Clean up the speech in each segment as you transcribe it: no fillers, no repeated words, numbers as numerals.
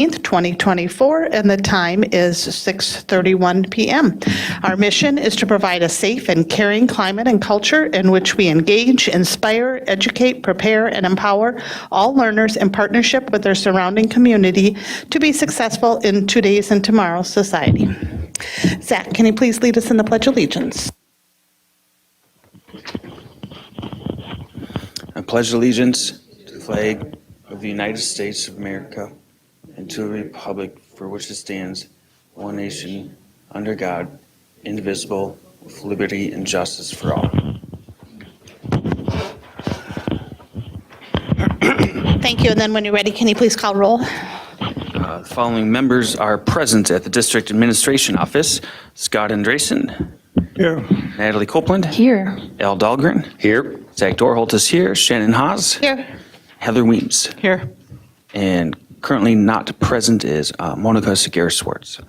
2024, and the time is 6:31 p.m. Our mission is to provide a safe and caring climate and culture in which we engage, inspire, educate, prepare, and empower all learners in partnership with their surrounding community to be successful in today's and tomorrow's society. Zach, can you please lead us in the Pledge of Allegiance? I pledge allegiance to the flag of the United States of America and to the republic for which it stands, one nation, under God, indivisible, with liberty and justice for all. Thank you. And then when you're ready, can you please call roll? The following members are present at the District Administration Office: Scott Andresen. Here. Natalie Copeland. Here. Al Dahlgren. Here. Zach Dorholt is here. Shannon Haas. Here. Heather Weems. Here. And currently not present is Monica Segar-Swartz.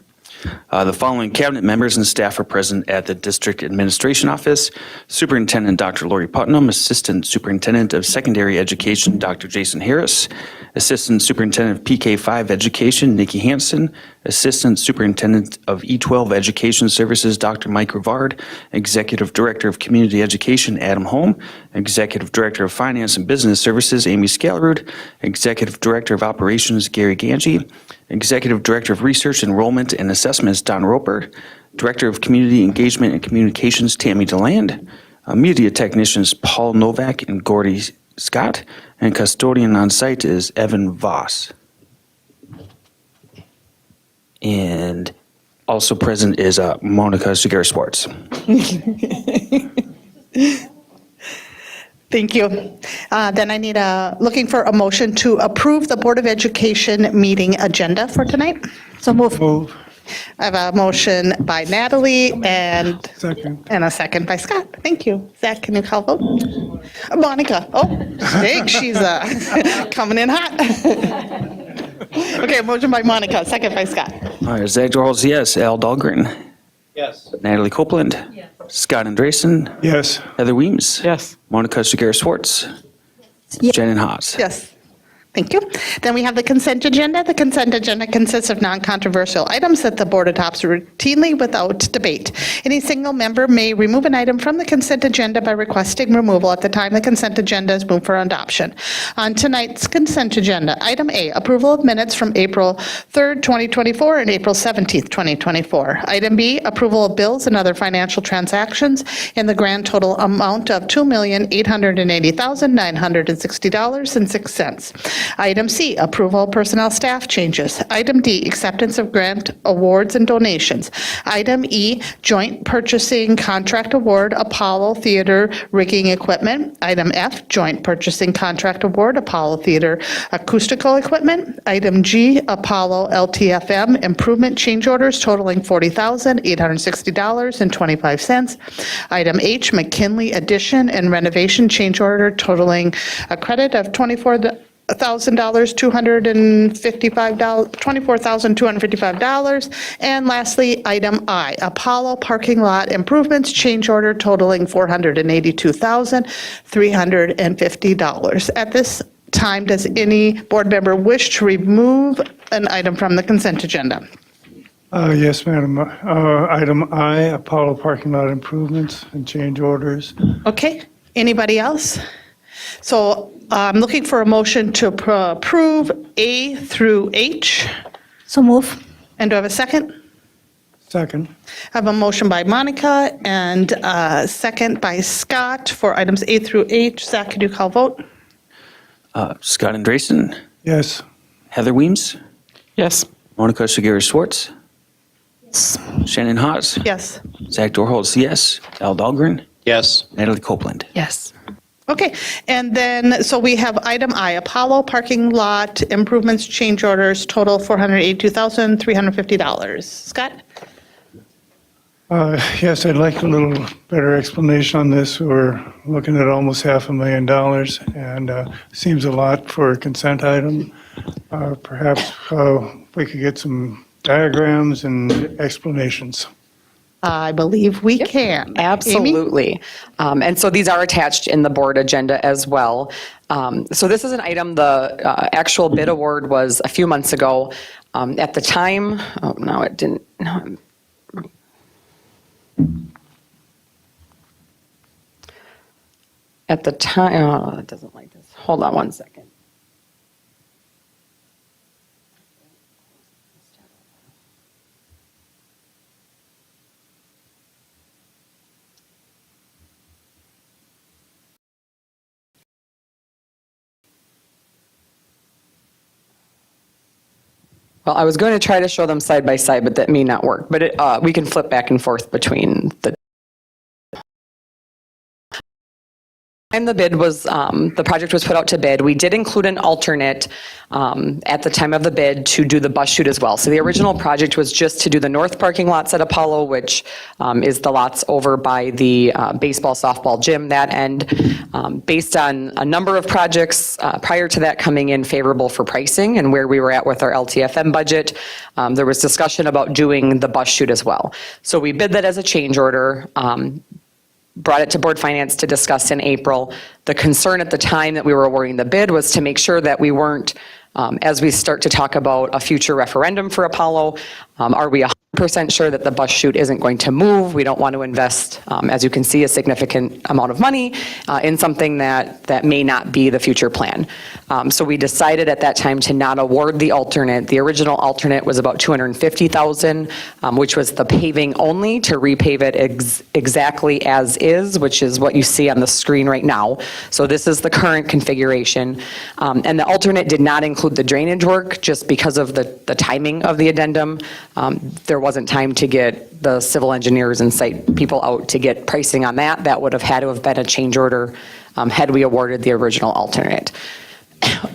The following cabinet members and staff are present at the District Administration Office: Superintendent Dr. Lori Putnam, Assistant Superintendent of Secondary Education Dr. Jason Harris, Assistant Superintendent of PK5 Education Nikki Hansen, Assistant Superintendent of E12 Education Services Dr. Mike Rivard, Executive Director of Community Education Adam Holm, Executive Director of Finance and Business Services Amy Scalarud, Executive Director of Operations Gary Ganji, Executive Director of Research, Enrollment, and Assessments Don Roper, Director of Community Engagement and Communications Tammy DeLand, Media Technicians Paul Novak and Gordy Scott, and custodian on site is Evan Voss. And also present is Monica Segar-Swartz. Thank you. Then I need looking for a motion to approve the Board of Education meeting agenda for tonight. So move. Move. I have a motion by Natalie and Second. a second by Scott. Thank you. Zach, can you call vote? Monica. Oh, dang, she's coming in hot. Okay, motion by Monica, second by Scott. All right, Zach Dorholtz, yes. Al Dahlgren. Yes. Natalie Copeland. Yes. Scott Andresen. Yes. Heather Weems. Yes. Monica Segar-Swartz. Yes. Shannon Haas. Yes. Thank you. Then we have the consent agenda. The consent agenda consists of non-controversial items that the board adopts routinely without debate. Any single member may remove an item from the consent agenda by requesting removal at the time the consent agenda is moved for adoption. On tonight's consent agenda, item A, approval of minutes from April 3rd, 2024 and April 17th, 2024. Item B, approval of bills and other financial transactions in the grand total amount of $2,880,960.06. Item C, approval of personnel staff changes. Item D, acceptance of grant awards and donations. Item E, joint purchasing contract award, Apollo Theater rigging equipment. Item F, joint purchasing contract award, Apollo Theater acoustical equipment. Item G, Apollo LTFM improvement change orders totaling $40,860.25. Item H, McKinley addition and renovation change order totaling a credit of $24,255. And lastly, item I, Apollo parking lot improvements change order totaling $482,350. At this time, does any board member wish to remove an item from the consent agenda? Yes, madam. Item I, Apollo parking lot improvements and change orders. Okay, anybody else? So I'm looking for a motion to approve A through H. So move. And do I have a second? Second. I have a motion by Monica and a second by Scott for items A through H. Zach, can you call vote? Scott Andresen. Yes. Heather Weems. Yes. Monica Segar-Swartz. Yes. Shannon Haas. Yes. Zach Dorholtz, yes. Al Dahlgren. Yes. Natalie Copeland. Yes. Okay, and then, so we have item I, Apollo parking lot improvements change orders, total $482,350. Scott? Yes, I'd like a little better explanation on this. We're looking at almost $500,000, and seems a lot for a consent item. Perhaps we could get some diagrams and explanations. I believe we can. Amy? Absolutely. And so these are attached in the board agenda as well. So this is an item, the actual bid award was a few months ago. At the time, oh, no, it didn't. No. At the time, oh, it doesn't like this. Hold on one second. Well, I was going to try to show them side by side, but that may not work. But we can flip back and forth between the. And the bid was, the project was put out to bid. We did include an alternate at the time of the bid to do the bus chute as well. So the original project was just to do the north parking lots at Apollo, which is the lots over by the baseball, softball gym, that end. Based on a number of projects prior to that coming in favorable for pricing and where we were at with our LTFM budget, there was discussion about doing the bus chute as well. So we bid that as a change order. Brought it to Board Finance to discuss in April. The concern at the time that we were awarding the bid was to make sure that we weren't, as we start to talk about a future referendum for Apollo, are we 100% sure that the bus chute isn't going to move? We don't want to invest, as you can see, a significant amount of money in something that may not be the future plan. So we decided at that time to not award the alternate. The original alternate was about $250,000, which was the paving only to repave it exactly as is, which is what you see on the screen right now. So this is the current configuration. And the alternate did not include the drainage work just because of the timing of the addendum. There wasn't time to get the civil engineers and site people out to get pricing on that. That would have had to have been a change order had we awarded the original alternate.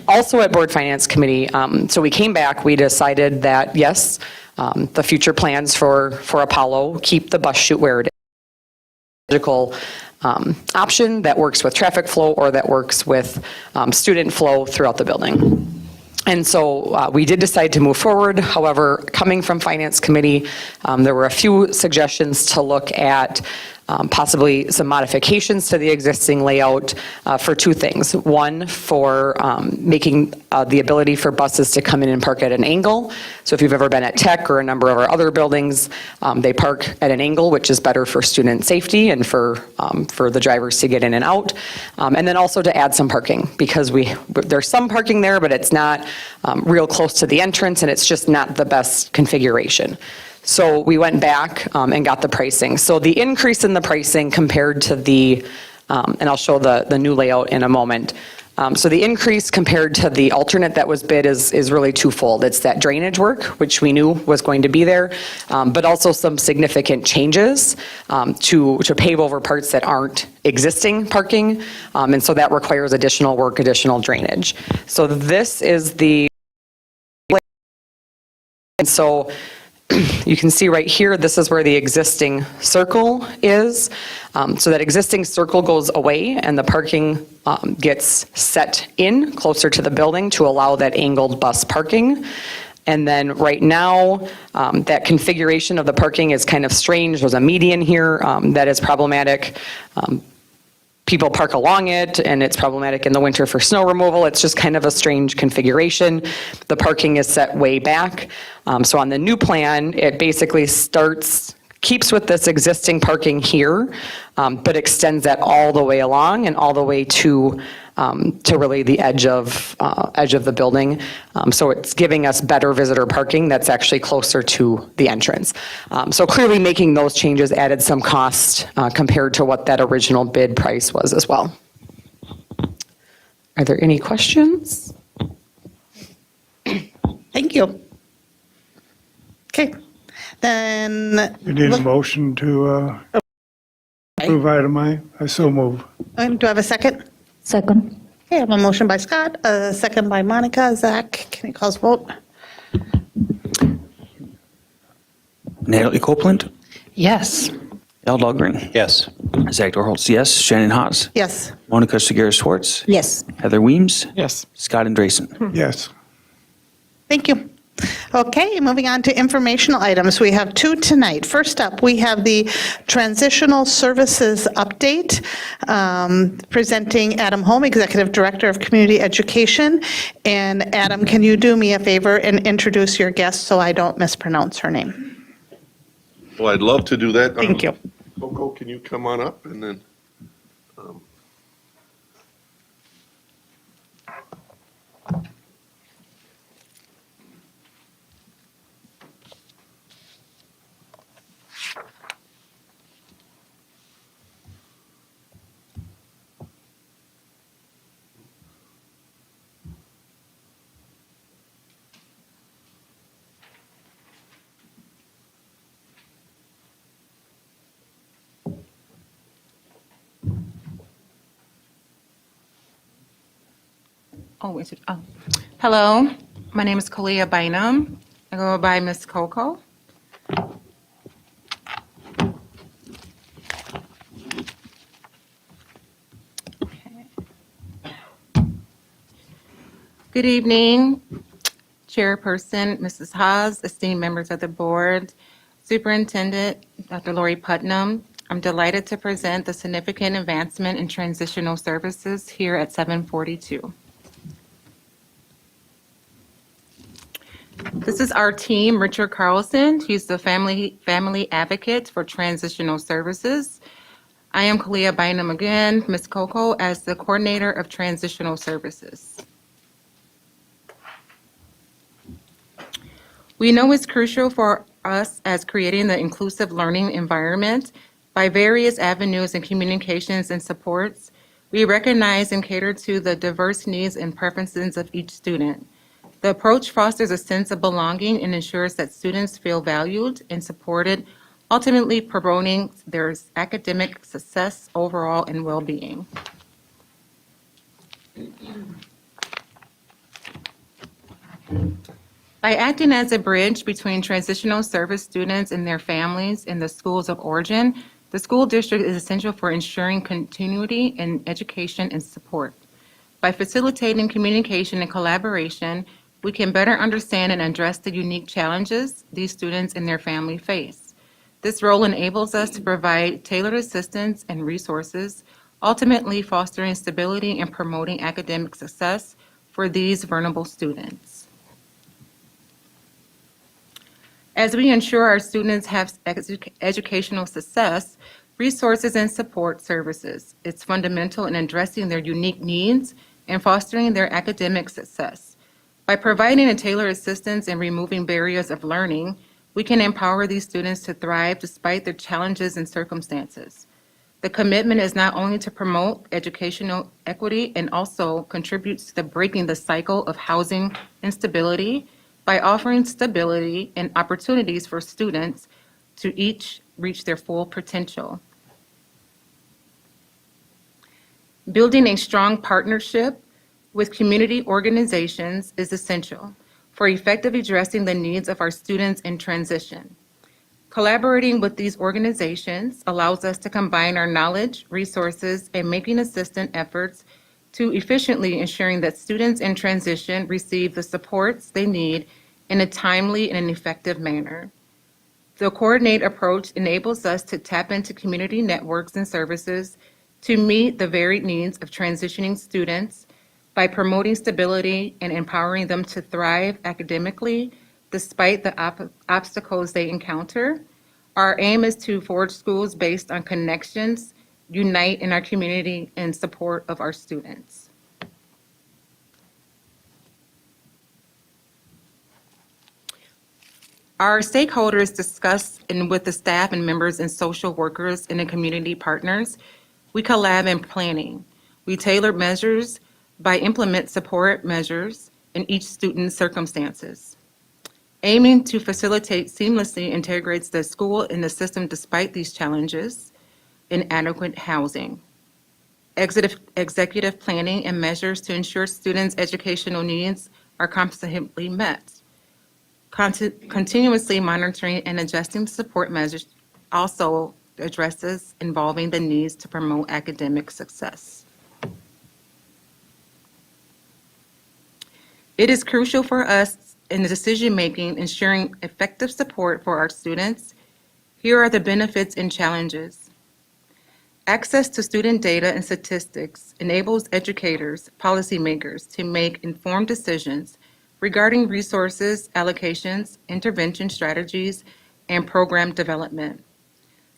Also at Board Finance Committee, so we came back, we decided that yes, the future plans for Apollo keep the bus chute where it is. Logical option that works with traffic flow or that works with student flow throughout the building. And so we did decide to move forward. However, coming from Finance Committee, there were a few suggestions to look at possibly some modifications to the existing layout for two things. One, for making the ability for buses to come in and park at an angle. So if you've ever been at Tech or a number of our other buildings, they park at an angle, which is better for student safety and for the drivers to get in and out. And then also to add some parking, because there's some parking there, but it's not real close to the entrance, and it's just not the best configuration. So we went back and got the pricing. So the increase in the pricing compared to the, and I'll show the new layout in a moment. So the increase compared to the alternate that was bid is really twofold. It's that drainage work, which we knew was going to be there, but also some significant changes to pave over parts that aren't existing parking. And so that requires additional work, additional drainage. So this is the, and so you can see right here, this is where the existing circle is. So that existing circle goes away and the parking gets set in closer to the building to allow that angled bus parking. And then right now, that configuration of the parking is kind of strange. There's a median here that is problematic. People park along it, and it's problematic in the winter for snow removal. It's just kind of a strange configuration. The parking is set way back. So on the new plan, it basically keeps with this existing parking here, but extends that all the way along and all the way to really the edge of the building. So it's giving us better visitor parking that's actually closer to the entrance. So clearly making those changes added some cost compared to what that original bid price was as well. Are there any questions? Thank you. Okay, then. You need a motion to approve item I so move. Do I have a second? Second. Okay, I have a motion by Scott, a second by Monica. Zach, can you call us vote? Natalie Copeland, Yes. Al Dahlgren, Yes. Zach Dorholtz, yes. Shannon Haas, Yes. Monica Segura Schwartz, Yes. Heather Weems, Yes. Scott Andresen. Yes. Thank you. Okay, moving on to informational items. We have two tonight. First up, we have the Transitional Services Update, presenting Adam Holm, Executive Director of Community Education. And Adam, can you do me a favor and introduce your guest so I don't mispronounce her name? Well, I'd love to do that. Thank you. Coco, can you come on up and then? Oh, is it? Oh. Hello, my name is Kalia Bynum. I go by Miss Coco. Okay. Good evening, Chairperson, Mrs. Haas, esteemed members of the board, Superintendent, Dr. Lori Putnam. I'm delighted to present the significant advancement in transitional services here at 742. This is our team, Richard Carlson. He's the family advocate for transitional services. I am Kalia Bynum again, Ms. Coco, as the coordinator of transitional services. We know it's crucial for us as creating the inclusive learning environment by various avenues and communications and supports. We recognize and cater to the diverse needs and preferences of each student. The approach fosters a sense of belonging and ensures that students feel valued and supported, ultimately promoting their academic success overall and well-being. By acting as a bridge between transitional service students and their families in the schools of origin, the school district is essential for ensuring continuity in education and support. By facilitating communication and collaboration, we can better understand and address the unique challenges these students and their family face. This role enables us to provide tailored assistance and resources, ultimately fostering stability and promoting academic success for these vulnerable students. As we ensure our students have educational success, resources and support services is fundamental in addressing their unique needs and fostering their academic success. By providing a tailored assistance and removing barriers of learning, we can empower these students to thrive despite their challenges and circumstances. The commitment is not only to promote educational equity and also contributes to breaking the cycle of housing instability by offering stability and opportunities for students to each reach their full potential. Building a strong partnership with community organizations is essential for effectively addressing the needs of our students in transition. Collaborating with these organizations allows us to combine our knowledge, resources, and making assistant efforts to efficiently ensuring that students in transition receive the supports they need in a timely and an effective manner. The coordinate approach enables us to tap into community networks and services to meet the varied needs of transitioning students by promoting stability and empowering them to thrive academically despite the obstacles they encounter. Our aim is to forge schools based on connections, unite in our community in support of our students. Our stakeholders discuss and with the staff and members and social workers and the community partners, we collab in planning. We tailor measures by implement support measures in each student's circumstances. Aiming to facilitate seamlessly integrates the school in the system despite these challenges, inadequate housing. Executive planning and measures to ensure students' educational needs are comprehensively met. Continuously monitoring and adjusting support measures also addresses involving the needs to promote academic success. It is crucial for us in the decision-making, ensuring effective support for our students, here are the benefits and challenges. Access to student data and statistics enables educators, policymakers to make informed decisions regarding resources, allocations, intervention strategies, and program development.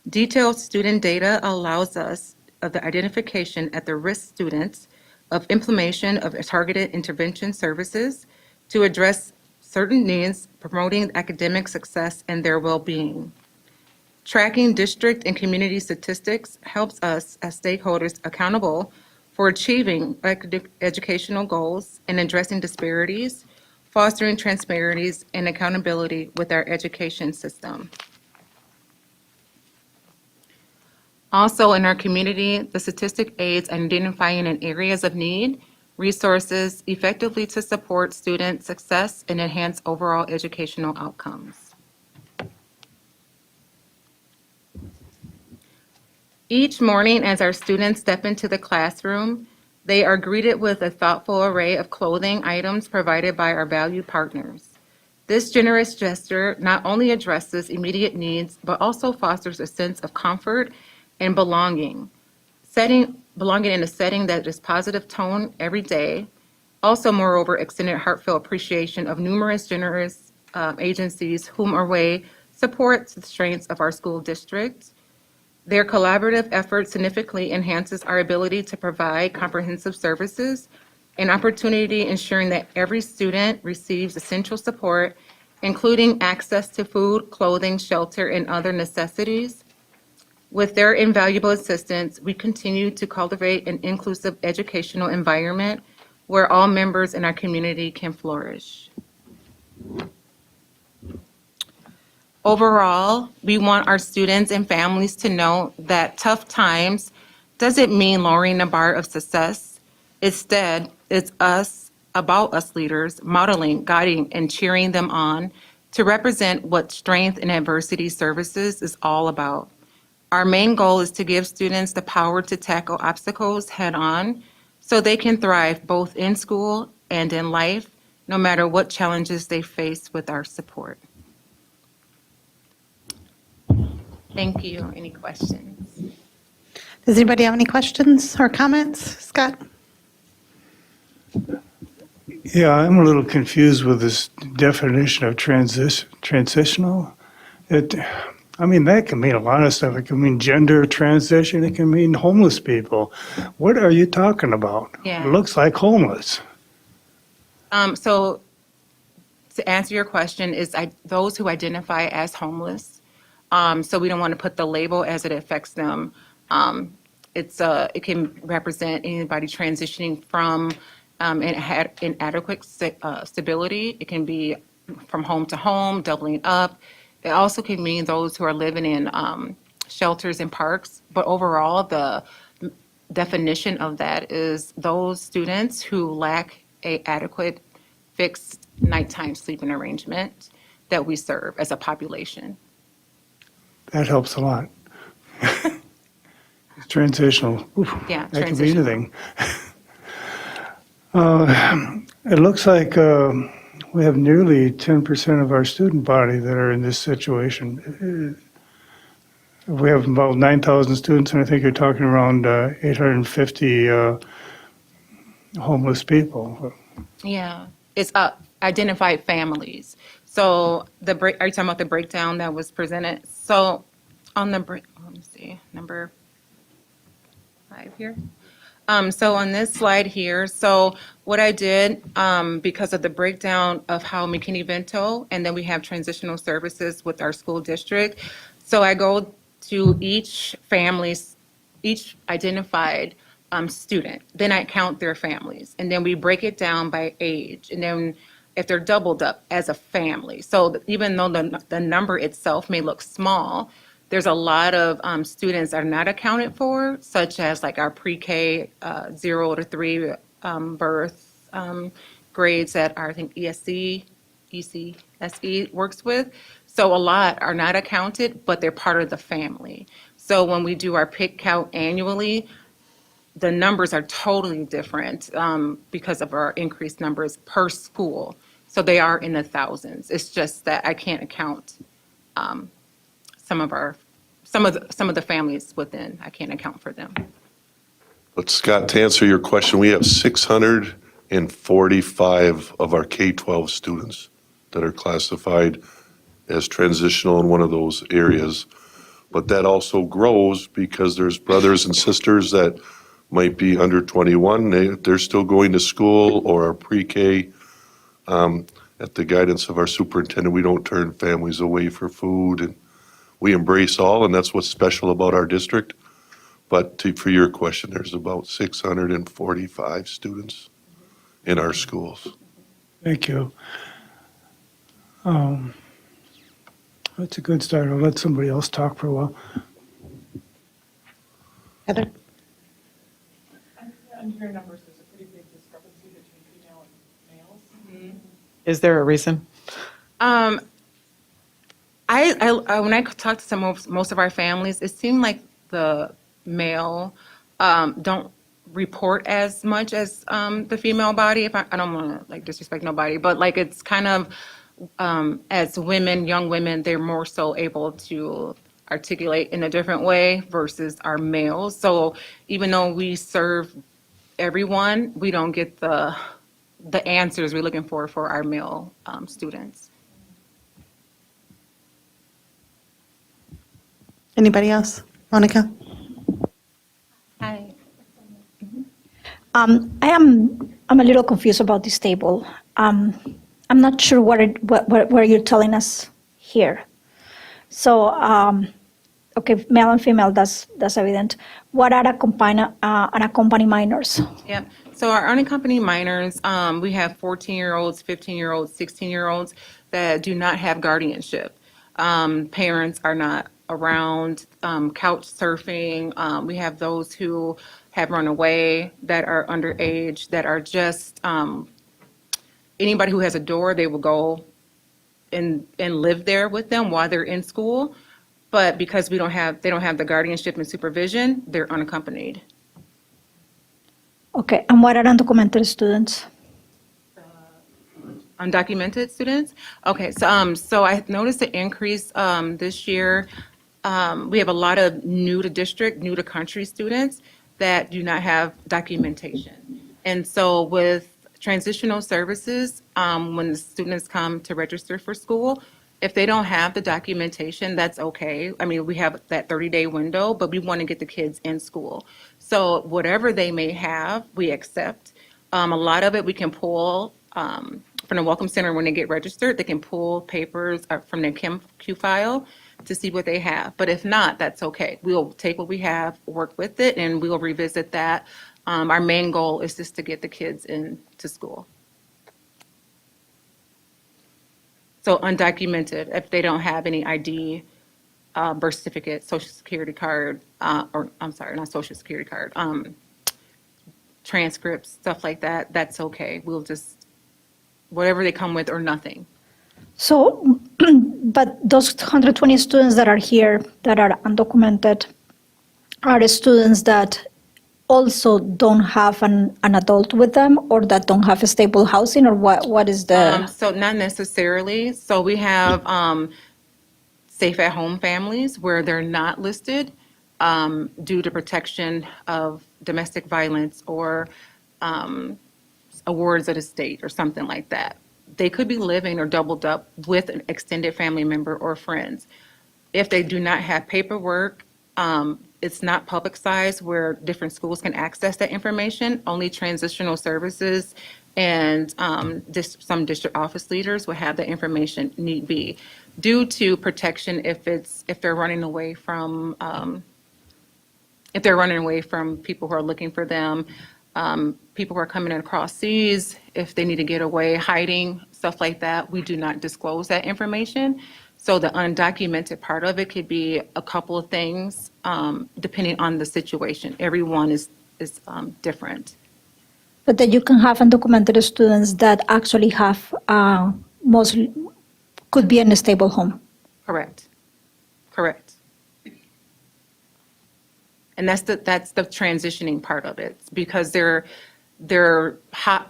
Detailed student data allows us of the identification at the risk students of implementation of targeted intervention services to address certain needs, promoting academic success and their well-being. Tracking district and community statistics helps us as stakeholders accountable for achieving educational goals and addressing disparities, fostering transparency and accountability with our education system. Also, in our community, the statistic aids identifying in areas of need, resources effectively to support student success and enhance overall educational outcomes. Each morning, as our students step into the classroom, they are greeted with a thoughtful array of clothing items provided by our valued partners. This generous gesture not only addresses immediate needs, but also fosters a sense of comfort and belonging in a setting that is positive tone every day. Also, moreover, extended heartfelt appreciation of numerous generous agencies whom our way supports the strengths of our school district. Their collaborative effort significantly enhances our ability to provide comprehensive services and opportunity, ensuring that every student receives essential support, including access to food, clothing, shelter, and other necessities. With their invaluable assistance, we continue to cultivate an inclusive educational environment where all members in our community can flourish. Overall, we want our students and families to know that tough times doesn't mean lowering the bar of success. Instead, it's about us leaders modeling, guiding, and cheering them on to represent what strength in adversity services is all about. Our main goal is to give students the power to tackle obstacles head-on so they can thrive both in school and in life, no matter what challenges they face with our support. Thank you. Any questions? Does anybody have any questions or comments? Scott? Yeah, I'm a little confused with this definition of transitional. That can mean a lot of stuff. It can mean gender transition. It can mean homeless people. What are you talking about? Yeah. It looks like homeless. So to answer your question is those who identify as homeless. So we don't want to put the label as it affects them. It can represent anybody transitioning from inadequate stability. It can be from home to home, doubling up. It also can mean those who are living in shelters and parks. But overall, the definition of that is those students who lack a adequate fixed nighttime sleeping arrangement that we serve as a population. That helps a lot. It's transitional. Oof, Yeah, that can be transitional. anything. It looks like we have nearly 10% of our student body that are in this situation. We have about 9,000 students, and I think you're talking around 850 homeless people. Yeah, it's identified families. So are you talking about the breakdown that was presented? So on the let me see, number 5 here. So on this slide here, so what I did, because of the breakdown of how McKinney-Vento, and then we have transitional services with our school district. So I go to each identified student, then I count their families, and then we break it down by age, and then if they're doubled up as a family. So even though the number itself may look small, there's a lot of students that are not accounted for, such as like our pre-K 0 to 3 birth grades that I think ECSE works with. So a lot are not accounted, but they're part of the family. So when we do our PIC count annually, the numbers are totally different because of our increased numbers per school. So they are in the thousands. It's just that I can't account some of the families within. I can't account for them. But Scott, to answer your question, we have 645 of our K-12 students that are classified as transitional in one of those areas. But that also grows because there's brothers and sisters that might be under 21. They're still going to school or are pre-K. At the guidance of our superintendent, we don't turn families away for food, and we embrace all, and that's what's special about our district. But for your question, there's about 645 students in our schools. Thank you. That's a good start. I'll let somebody else talk for a while. Heather? On your numbers, there's a pretty big discrepancy between female and males. Is there a reason? I when I talked to most of our families, it seemed like the male don't report as much as the female body. If I don't want to like disrespect nobody, but like it's kind of as women, young women, they're more so able to articulate in a different way versus our males. So even though we serve everyone, we don't get the answers we're looking for our male students. Anybody else? Monica? Hi. I'm a little confused about this table. I'm not sure what you're telling us here. So, okay, male and female, that's evident. What are unaccompanied minors? Yep. So our unaccompanied minors, we have 14-year-olds, 15-year-olds, 16-year-olds that do not have guardianship. Parents are not around, couch surfing. We have those who have run away that are underage, that are just anybody who has a door, they will go and live there with them while they're in school. But because they don't have the guardianship and supervision, they're unaccompanied. Okay, and what are undocumented students? Undocumented students? Okay, so I noticed an increase this year. We have a lot of new to district, new to country students that do not have documentation. And so with transitional services, when the students come to register for school, if they don't have the documentation, that's okay. I mean, we have that 30-day window, but we want to get the kids in school. So whatever they may have, we accept. A lot of it we can pull from the Welcome Center when they get registered. They can pull papers from their Q file to see what they have. But if not, that's okay. We'll take what we have, work with it, and we'll revisit that. Our main goal is just to get the kids into school. So undocumented, if they don't have any ID, birth certificate, social security card, or I'm sorry, not social security card, transcripts, stuff like that, that's okay. We'll just, whatever they come with or nothing. So, but those 120 students that are here that are undocumented are the students that also don't have an adult with them or that don't have a stable housing, or what is the? So not necessarily. So we have safe at home families where they're not listed due to protection of domestic violence or awards of the state or something like that. They could be living or doubled up with an extended family member or friends. If they do not have paperwork, it's not publicized where different schools can access that information. Only transitional services and some district office leaders will have that information need be, due to protection if they're running away from people who are looking for them, people who are coming in across seas, if they need to get away, hiding, stuff like that. We do not disclose that information. So the undocumented part of it could be a couple of things, depending on the situation. Everyone is different. But that you can have undocumented students that actually have mostly could be in a stable home. Correct. And that's the transitioning part of it, because they're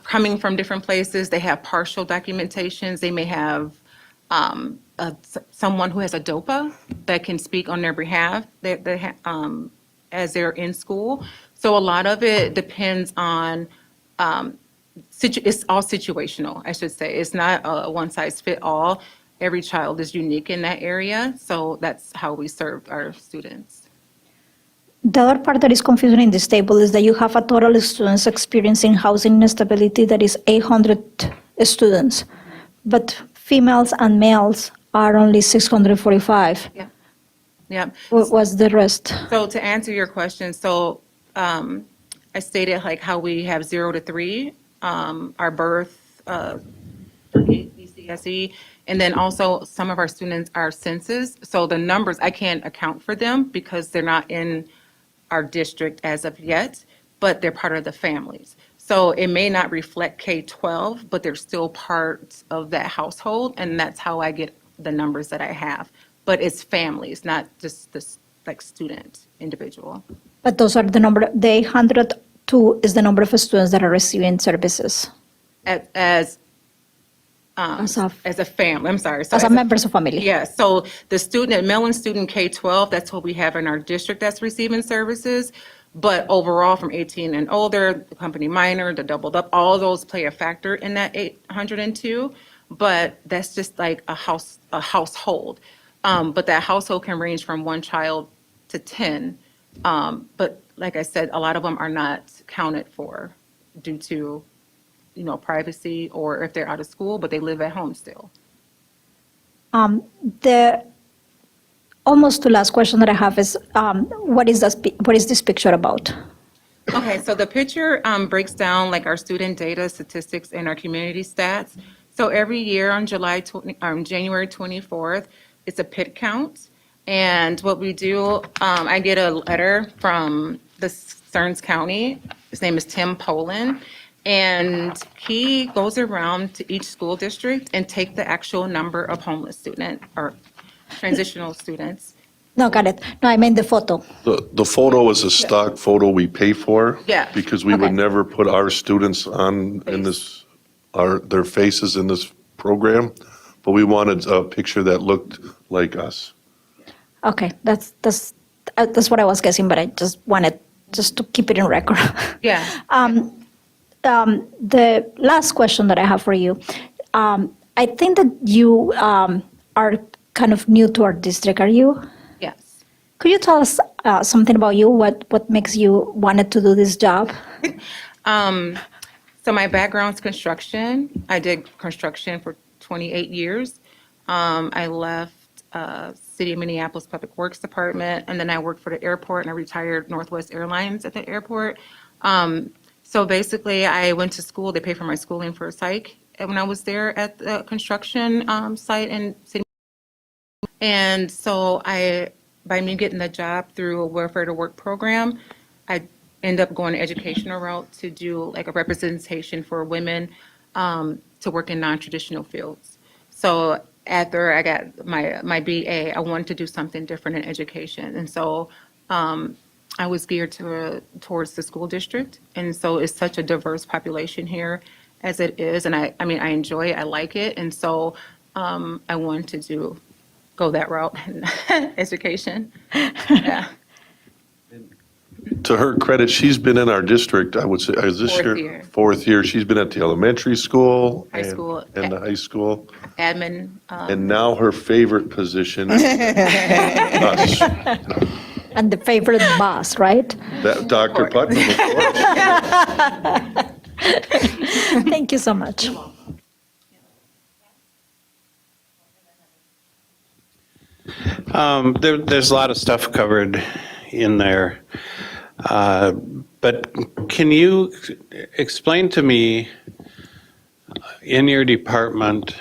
coming from different places. They have partial documentations. They may have someone who has a DOPA that can speak on their behalf as they're in school. So a lot of it depends on, it's all situational, I should say. It's not a one-size-fit-all. Every child is unique in that area, so that's how we serve our students. The other part that is confusing in this table is that you have a total of students experiencing housing instability that is 800 students, but females and males are only 645. Yeah. Yeah. What was the rest? So to answer your question, so I stated like how we have 0 to 3, our birth for ECSE, and then also some of our students are census. So the numbers, I can't account for them because they're not in our district as of yet, but they're part of the families. So it may not reflect K-12, but they're still part of that household, and that's how I get the numbers that I have. But it's families, not just this like student, individual. But those are the number, the 802 is the number of students that are receiving services As As a family, I'm sorry. So as a members of family. Yeah, so the student, Mellon student K-12, that's what we have in our district that's receiving services. But overall, from 18 and older, the company minor, the doubled up, all those play a factor in that 802. But that's just like a household. But that household can range from 1 child to 10. But like I said, a lot of them are not counted for due to, privacy, or if they're out of school, but they live at home still. The almost the last question that I have is, what is this picture about? Okay, so the picture breaks down like our student data, statistics, and our community stats. So every year on January 24th, it's a PIT count. And what we do, I get a letter from the Stearns County. His name is Tim Poland. And he goes around to each school district and take the actual number of homeless student or transitional students. No, got it. No, I meant the photo. The photo is a stock photo we pay for. Yeah. Because we would Okay. never put our students on in this, their faces in this program, but we wanted a picture that looked like us. Okay, that's what I was guessing, but I just wanted to keep it in record. Yeah. The last question that I have for you, I think that you are kind of new to our district. Are you? Yes. Could you tell us something about you? What makes you wanted to do this job? So my background's construction. I did construction for 28 years. I left City of Minneapolis Public Works Department, and then I worked for the airport, and I retired Northwest Airlines at the airport. So basically, I went to school. They paid for my schooling for psych when I was there at the construction site in City. And so by me getting the job through a Welfare to Work program, I end up going the educational route to do like a representation for women to work in non-traditional fields. So after I got my BA, I wanted to do something different in education. And so I was geared towards the school district. And so it's such a diverse population here as it is. And I mean, I enjoy it, I like it. And so I wanted to go that route in education. Yeah. To her credit, she's been in our district, I would say, is this Fourth year? year. Fourth year. She's been at the elementary school. High school. And the high school. Admin. And now her favorite position is us. And the favorite boss, right? That Dr. Putnam, of course. Thank you so much. There's a lot of stuff covered in there. But can you explain to me, in your department,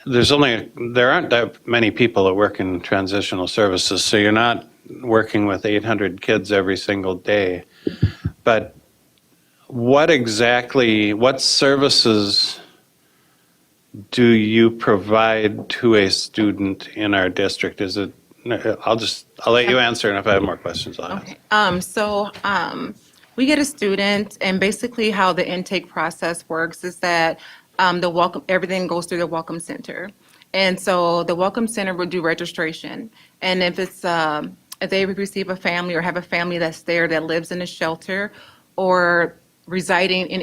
there aren't that many people that work in transitional services, so you're not working with 800 kids every single day. But what services do you provide to a student in our district? Is it, I'll let you answer, and if I have more questions, I'll ask. Okay. So We get a student, and basically how the intake process works is that everything goes through the Welcome Center. And so the Welcome Center will do registration. And if they receive a family or have a family that's there that lives in a shelter or residing in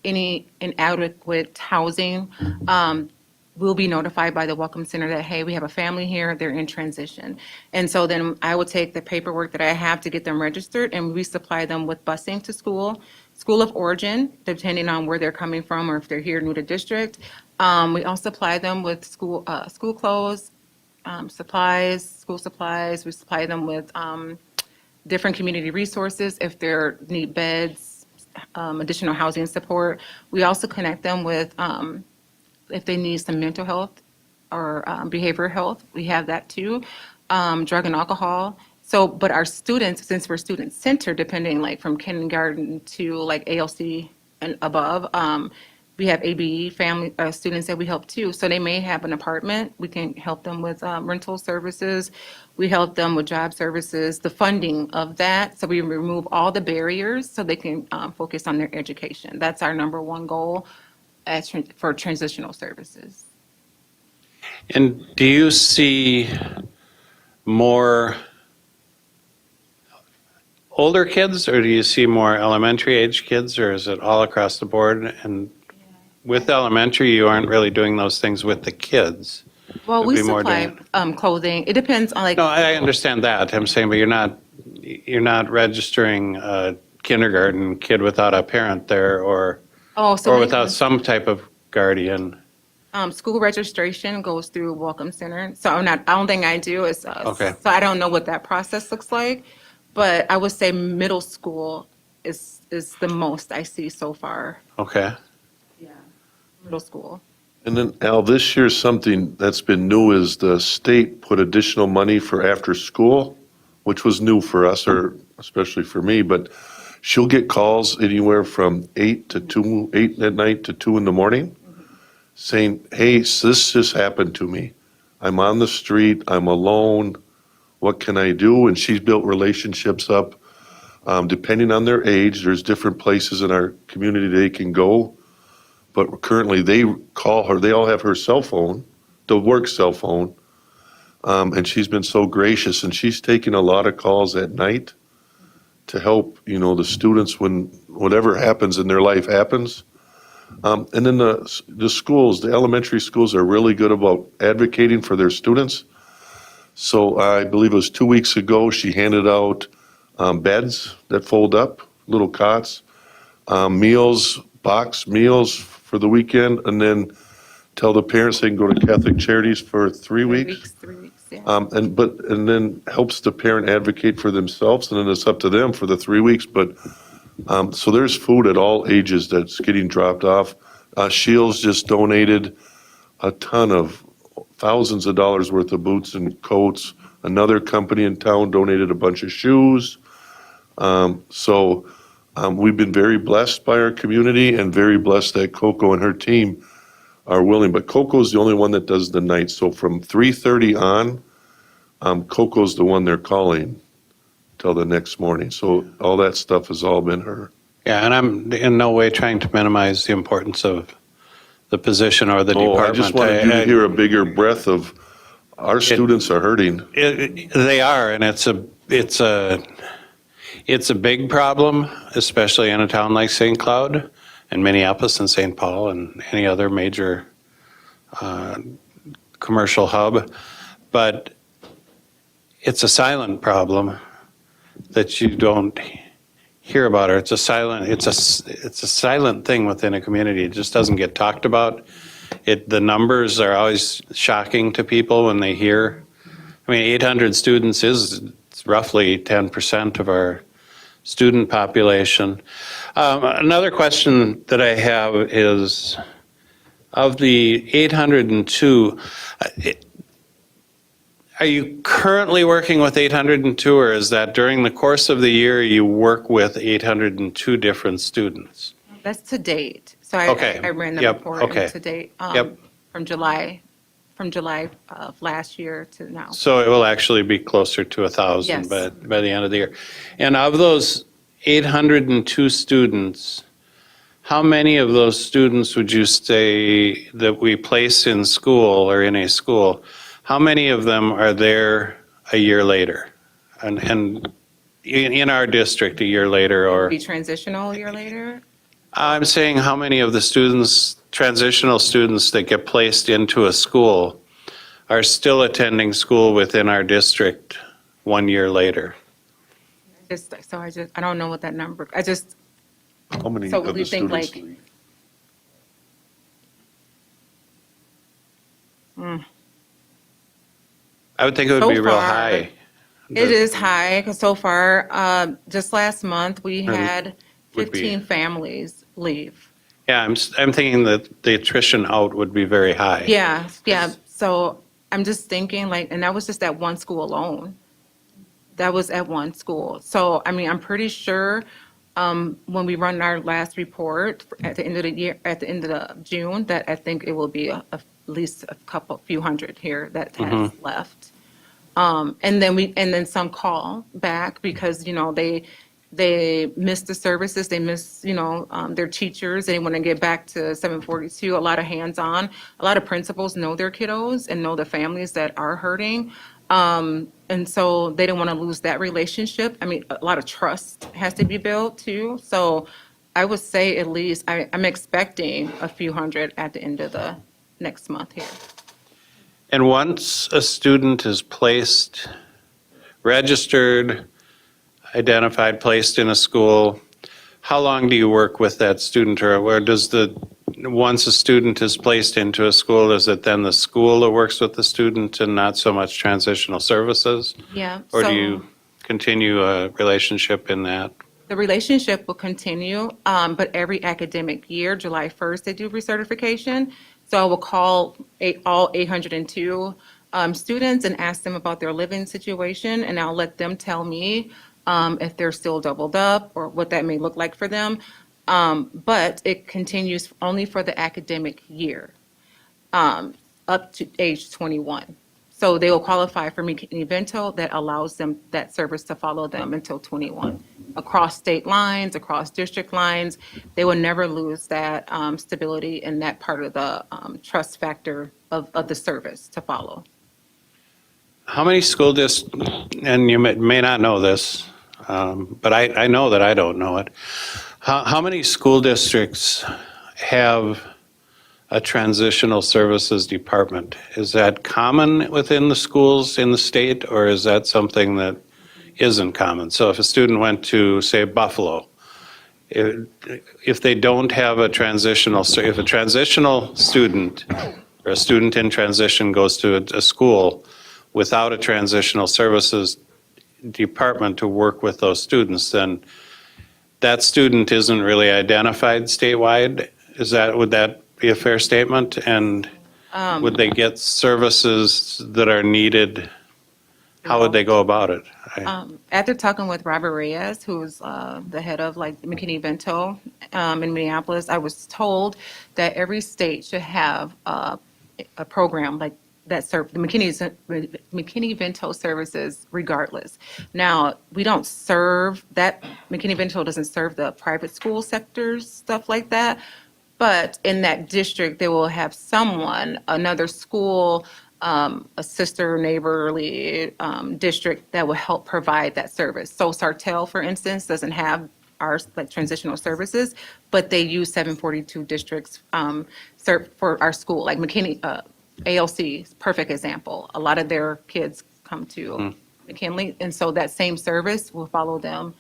any inadequate housing, we'll be notified by the Welcome Center that, hey, we have a family here, they're in transition. And so then I would take the paperwork that I have to get them registered, and we supply them with busing to school of origin, depending on where they're coming from or if they're here new to district. We also supply them with school clothes, school supplies. We supply them with different community resources if they need beds, additional housing support. We also connect them with if they need some mental health or behavioral health, we have that too. Drug and alcohol. So, but our students, since we're student-centered, depending like from kindergarten to like ALC and above, we have ABE family students that we help too. So they may have an apartment. We can help them with rental services. We help them with job services, the funding of that. So we remove all the barriers so they can focus on their education. That's our number one goal for transitional services. And do you see more older kids, or do you see more elementary age kids, or is it all across the board? And with elementary, you aren't really doing those things with the kids. Well, It'd we be more supply clothing. It depends on like. No, I understand that. I'm saying, but you're not registering a kindergarten kid without a parent there, or So without some type of guardian. school registration goes through Welcome Center. So I don't think I do. Okay. So I don't know what that process looks like, but I would say middle school is the most I see so far. Okay. Middle school. And then, Al, this year, something that's been new is the state put additional money for after-school, which was new for us, or especially for me, but she'll get calls anywhere from 8 at night to 2 in the morning, saying, hey, this just happened to me. I'm on the street, I'm alone, what can I do? And she's built relationships up. Depending on their age, there's different places in our community they can go. But currently, they call her, they all have her cell phone, the work cell phone, and she's been so gracious, and she's taking a lot of calls at night to help, the students when whatever happens in their life happens. And then the schools, the elementary schools are really good about advocating for their students. So I believe it was 2 weeks ago, she handed out beds that fold up, little cots, box meals for the weekend, and then tell the parents they can go to Catholic Charities for 3 weeks. 3 weeks, yeah. And then helps the parent advocate for themselves, and then it's up to them for the 3 weeks. But so there's food at all ages that's getting dropped off. Shields just donated a ton of thousands of dollars worth of boots and coats. Another company in town donated a bunch of shoes. We've been very blessed by our community and very blessed that Coco and her team are willing. But Coco's the only one that does the night. So from 3:30 on, Coco's the one they're calling till the next morning. So all that stuff has all been her. Yeah, and I'm in no way trying to minimize the importance of the position or the department. I just wanted you to hear a bigger breath of our students are hurting. They are, and it's a big problem, especially in a town like St. Cloud and Minneapolis and St. Paul and any other major commercial hub. But it's a silent problem that you don't hear about, or it's a silent thing within a community. It just doesn't get talked about. The numbers are always shocking to people when they hear. 800 students is roughly 10% of our student population. Another question that I have is, of the 802, are you currently working with 802, or is that during the course of the year you work with 802 different students? That's to date. So Okay. I ran the Yep. report Okay. to date Yep. from July of last year to now. So it will actually be closer to 1,000 Yes. by the end of the year. And of those 802 students, how many of those students would you say that we place in school or in a school, how many of them are there a year later? And in our district a year later, or? Be transitional a year later? I'm saying how many of the students, transitional students that get placed into a school are still attending school within our district 1 year later? I don't know what that number, How many So of would the you think, students like- leave? I would think it would So be real far, high. it is high, because so far, just last month, we And had would be- 15 families leave. Yeah, I'm thinking that the attrition out would be very high. Yeah, yeah, so I'm just thinking like, and that was just at one school alone. That was at one school. So, I mean, I'm pretty sure when we run our last report at the end of the year, at the end of the June, that I think it will be at least a few hundred here that has left. And then some call back because, they miss the services, they miss, their teachers, they want to get back to 742, a lot of hands-on. A lot of principals know their kiddos and know the families that are hurting. And so they don't want to lose that relationship. I mean, a lot of trust has to be built too. So I would say at least, I'm expecting a few hundred at the end of the next month here. And once a student is placed, registered, identified, placed in a school, how long do you work with that student, or where once a student is placed into a school, is it then the school that works with the student and not so much transitional services? Yeah. Or so do you continue a relationship in that? The relationship will continue, but every academic year, July 1st, they do recertification. So I will call all 802 students and ask them about their living situation, and I'll let them tell me if they're still doubled up or what that may look like for them. But it continues only for the academic year, up to age 21. So they will qualify for McKinney-Vento that allows them that service to follow them until 21. Across state lines, across district lines, they will never lose that stability and that part of the trust factor of the service to follow. How many school districts, and you may not know this, but I know that I don't know it. How many school districts have a transitional services department? Is that common within the schools in the state, or is that something that isn't common? So if a student went to, say, Buffalo, if they don't have a if a transitional student or a student in transition goes to a school without a transitional services department to work with those students, then that student isn't really identified statewide. Would that be a fair statement? And would they get services that are needed? How would they go about it? After talking with Robert Reyes, who's the head of McKinney-Vento in Minneapolis, I was told that every state should have a program like that serve the McKinney-Vento services regardless. Now, we don't serve that, McKinney-Vento doesn't serve the private school sectors, stuff like that. But in that district, they will have someone, another school, a sister neighborly district that will help provide that service. So Sartell, for instance, doesn't have our transitional services, but they use 742 districts for our school, like McKinney, ALC, perfect example. A lot of their kids come to McKinley, and so that same service will follow them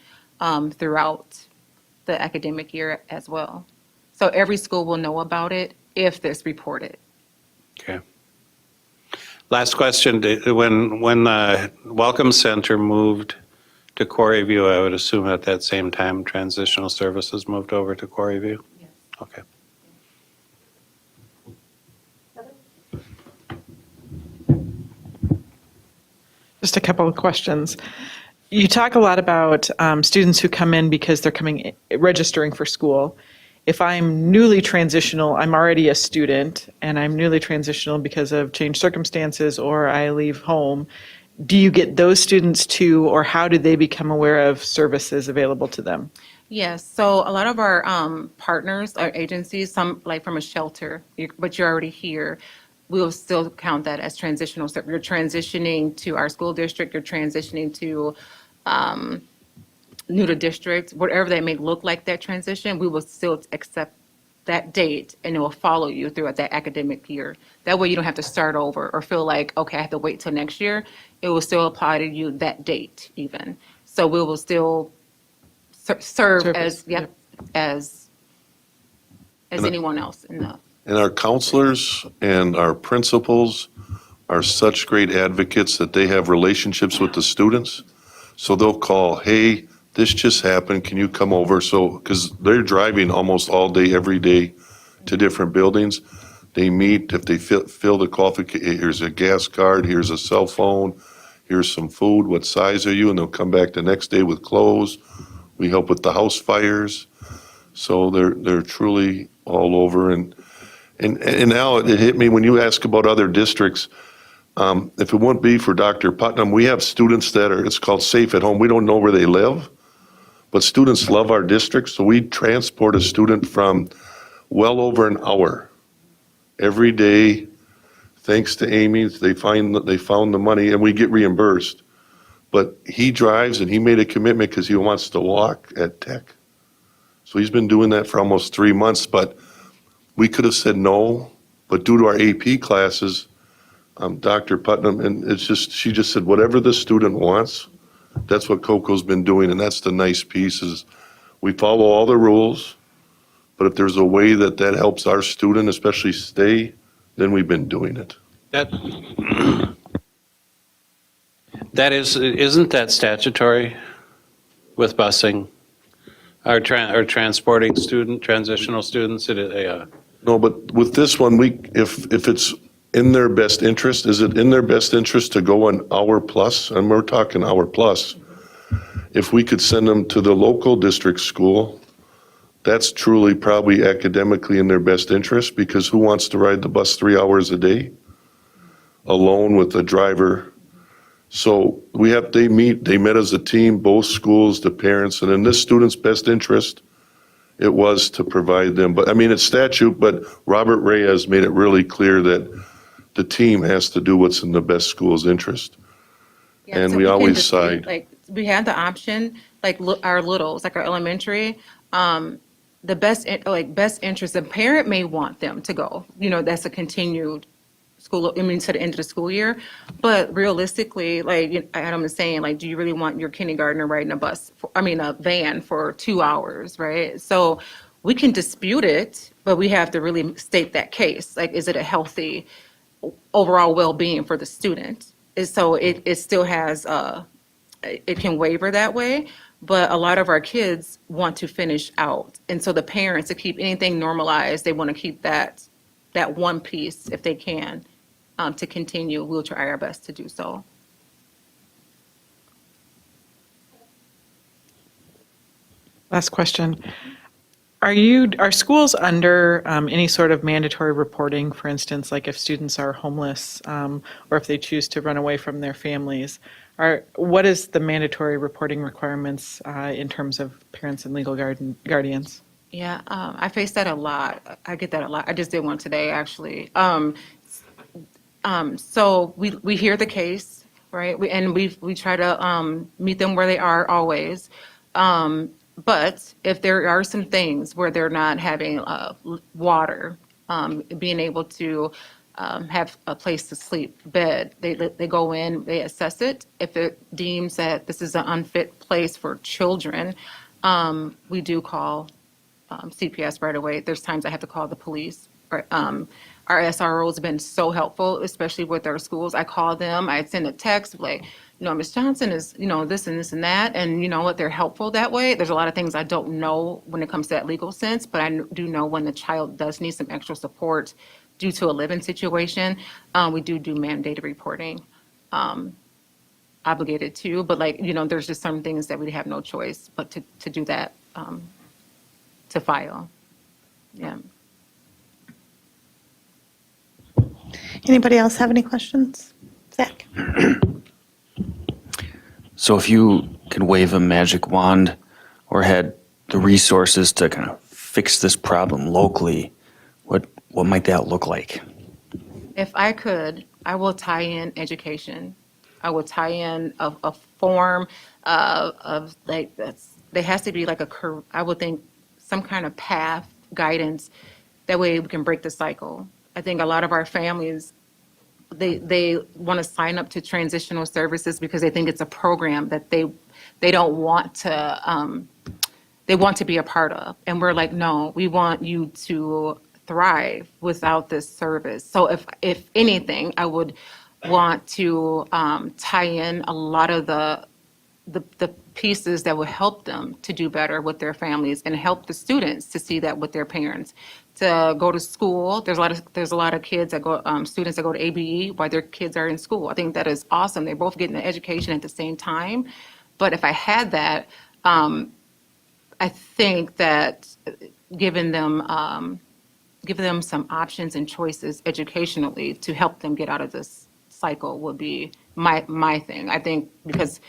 throughout the academic year as well. So every school will know about it if it's reported. Okay. Last question, when the Welcome Center moved to Quarry View, I would assume at that same time transitional services moved over to Quarry View? Yes. Okay. Just a couple of questions. You talk a lot about students who come in because they're registering for school. If I'm newly transitional, I'm already a student, and I'm newly transitional because of changed circumstances, or I leave home do you get those students too, or how do they become aware of services available to them? Yes, so a lot of our partners, our agencies, some like from a shelter, but you're already here, we will still count that as transitional. So you're transitioning to our school district, you're transitioning to new to district, whatever they may look like that transition, we will still accept that date and it will follow you throughout that academic year. That way you don't have to start over or feel like, okay, I have to wait till next year. It will still apply to you that date even. So we will still serve as, yep, as anyone else in the. And our counselors and our principals are such great advocates that they have relationships with the students. So they'll call, hey, this just happened, can you come over? So, because they're driving almost all day, every day to different buildings. They meet, if they fill the qualification, here's a gas card, here's a cell phone, here's some food, what size are you? And they'll come back the next day with clothes. We help with the house fires. So they're truly all over. And now it hit me when you ask about other districts. If it wouldn't be for Dr. Putnam, we have students that are, it's called Safe at Home. We don't know where they live, but students love our district. So we transport a student from well over an hour every day. Thanks to Amy, they found the money and we get reimbursed. But he drives and he made a commitment because he wants to walk at Tech. So he's been doing that for almost 3 months, but we could have said no, but due to our AP classes, Dr. Putnam, and she just said, whatever the student wants, that's what Coco's been doing, and that's the nice piece is we follow all the rules, but if there's a way that helps our student especially stay, then we've been doing it. Isn't that statutory with busing? Or transporting transitional students? No, but with this one, if it's in their best interest, is it in their best interest to go an hour plus? And we're talking hour plus. If we could send them to the local district school, that's truly probably academically in their best interest because who wants to ride the bus 3 hours a day alone with a driver? So they met as a team, both schools, the parents, and in this student's best interest, it was to provide them. But I mean, it's statute, but Robert Reyes made it really clear that the team has to do what's in the best school's interest. Yeah, And so we can always just side. like, we had the option, like our littles, like our elementary, the best interest, the parent may want them to go, that's a continued school, to the end of the school year. But realistically, like Adam is saying, like, do you really want your kindergartner riding a van for 2 hours, right? So we can dispute it, but we have to really state that case. Like, is it a healthy overall well-being for the student? So it still has, it can waver that way, but a lot of our kids want to finish out. And so the parents, to keep anything normalized, they want to keep that one piece if they can. To continue, we'll try our best to do so. Last question. Are schools under any sort of mandatory reporting, for instance, like if students are homeless or if they choose to run away from their families? What is the mandatory reporting requirements in terms of parents and legal guardians? Yeah, I face that a lot. I get that a lot. I just did one today, actually. So we hear the case, right? We try to meet them where they are always. But if there are some things where they're not having water, being able to have a place to sleep, bed, they go in, they assess it. If it deems that this is an unfit place for children, we do call CPS right away. There's times I have to call the police. Our SRO has been so helpful, especially with our schools. I call them, I send a text like, Ms. Johnson is, this and this and that. And you know what, they're helpful that way. There's a lot of things I don't know when it comes to that legal sense, but I do know when the child does need some extra support due to a living situation. We do mandated reporting, obligated to, but there's just some things that we have no choice but to do that, to file. Yeah. Anybody else have any questions? Zach? So if you could wave a magic wand or had the resources to kind of fix this problem locally, what might that look like? If I could, I will tie in education. I will tie in a form of like, there has to be like I would think some kind of path guidance. That way we can break the cycle. I think a lot of our families, they want to sign up to transitional services because they think it's a program that they don't want to, they want to be a part of. And we're like, no, we want you to thrive without this service. So if anything, I would want to tie in a lot of the pieces that will help them to do better with their families and help the students to see that with their parents. To go to school, there's a lot of kids that go, students that go to ABE while their kids are in school. I think that is awesome. They're both getting the education at the same time. But if I had that, I think that giving them some options and choices educationally to help them get out of this cycle would be my thing. I think because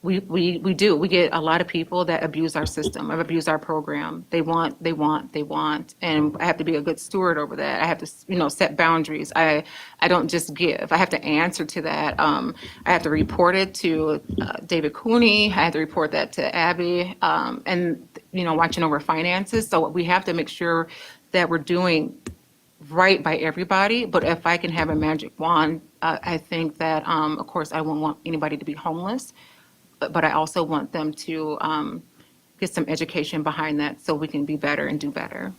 we get a lot of people that abuse our system, abuse our program. They want, and I have to be a good steward over that. I have to, set boundaries. I don't just give. I have to answer to that. I have to report it to David Cooney. I have to report that to Abby, and watching over finances. So we have to make sure that we're doing right by everybody. But if I can have a magic wand, I think that, of course, I won't want anybody to be homeless. But I also want them to get some education behind that so we can be better and do better.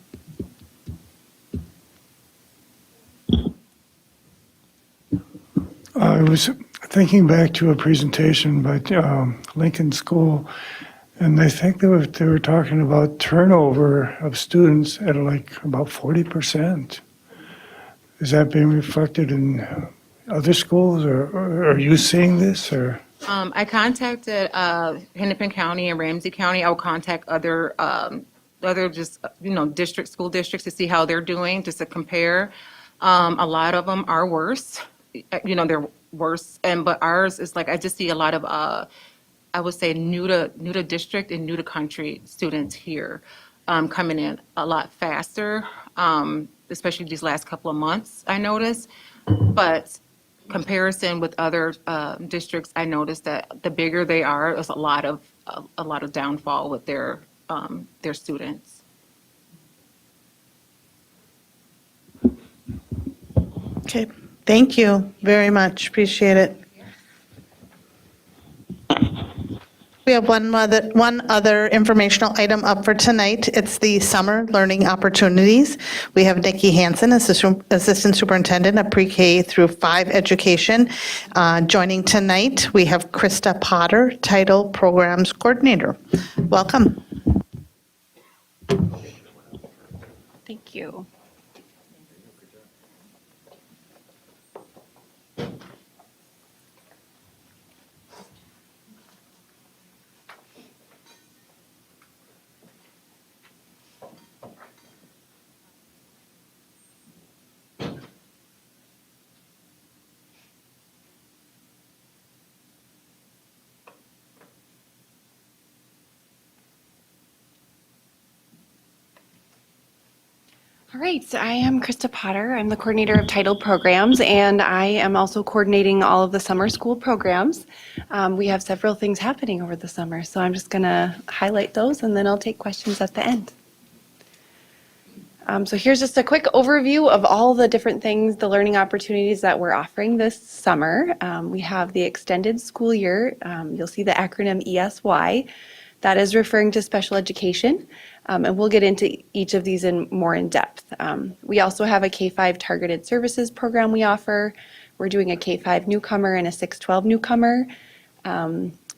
I was thinking back to a presentation by Lincoln School, and I think they were talking about turnover of students at like about 40%. Is that being reflected in other schools, or are you seeing this, or? I contacted Hennepin County and Ramsey County. I will contact other school districts to see how they're doing, just to compare. A lot of them are worse. They're worse, but ours is like, I just see a lot of I would say new to district and new to country students here coming in a lot faster, especially these last couple of months, I noticed. But comparison with other districts, I noticed that the bigger they are, there's a lot of downfall with their students. Okay, thank you very much. Appreciate it. We have one other informational item up for tonight. It's the summer learning opportunities. We have Nikki Hansen, Assistant Superintendent of Pre-K through 5 Education. Joining tonight, we have Krista Potter, Title Programs Coordinator. Welcome. Thank you. All right, so I am Krista Potter. I'm the coordinator of Title Programs, and I am also coordinating all of the summer school programs. We have several things happening over the summer, so I'm just going to highlight those, and then I'll take questions at the end. So here's just a quick overview of all the different things, the learning opportunities that we're offering this summer. We have the extended school year. You'll see the acronym ESY. That is referring to special education, and we'll get into each of these more in depth. We also have a K-5 targeted services program we offer. We're doing a K-5 newcomer and a 6-12 newcomer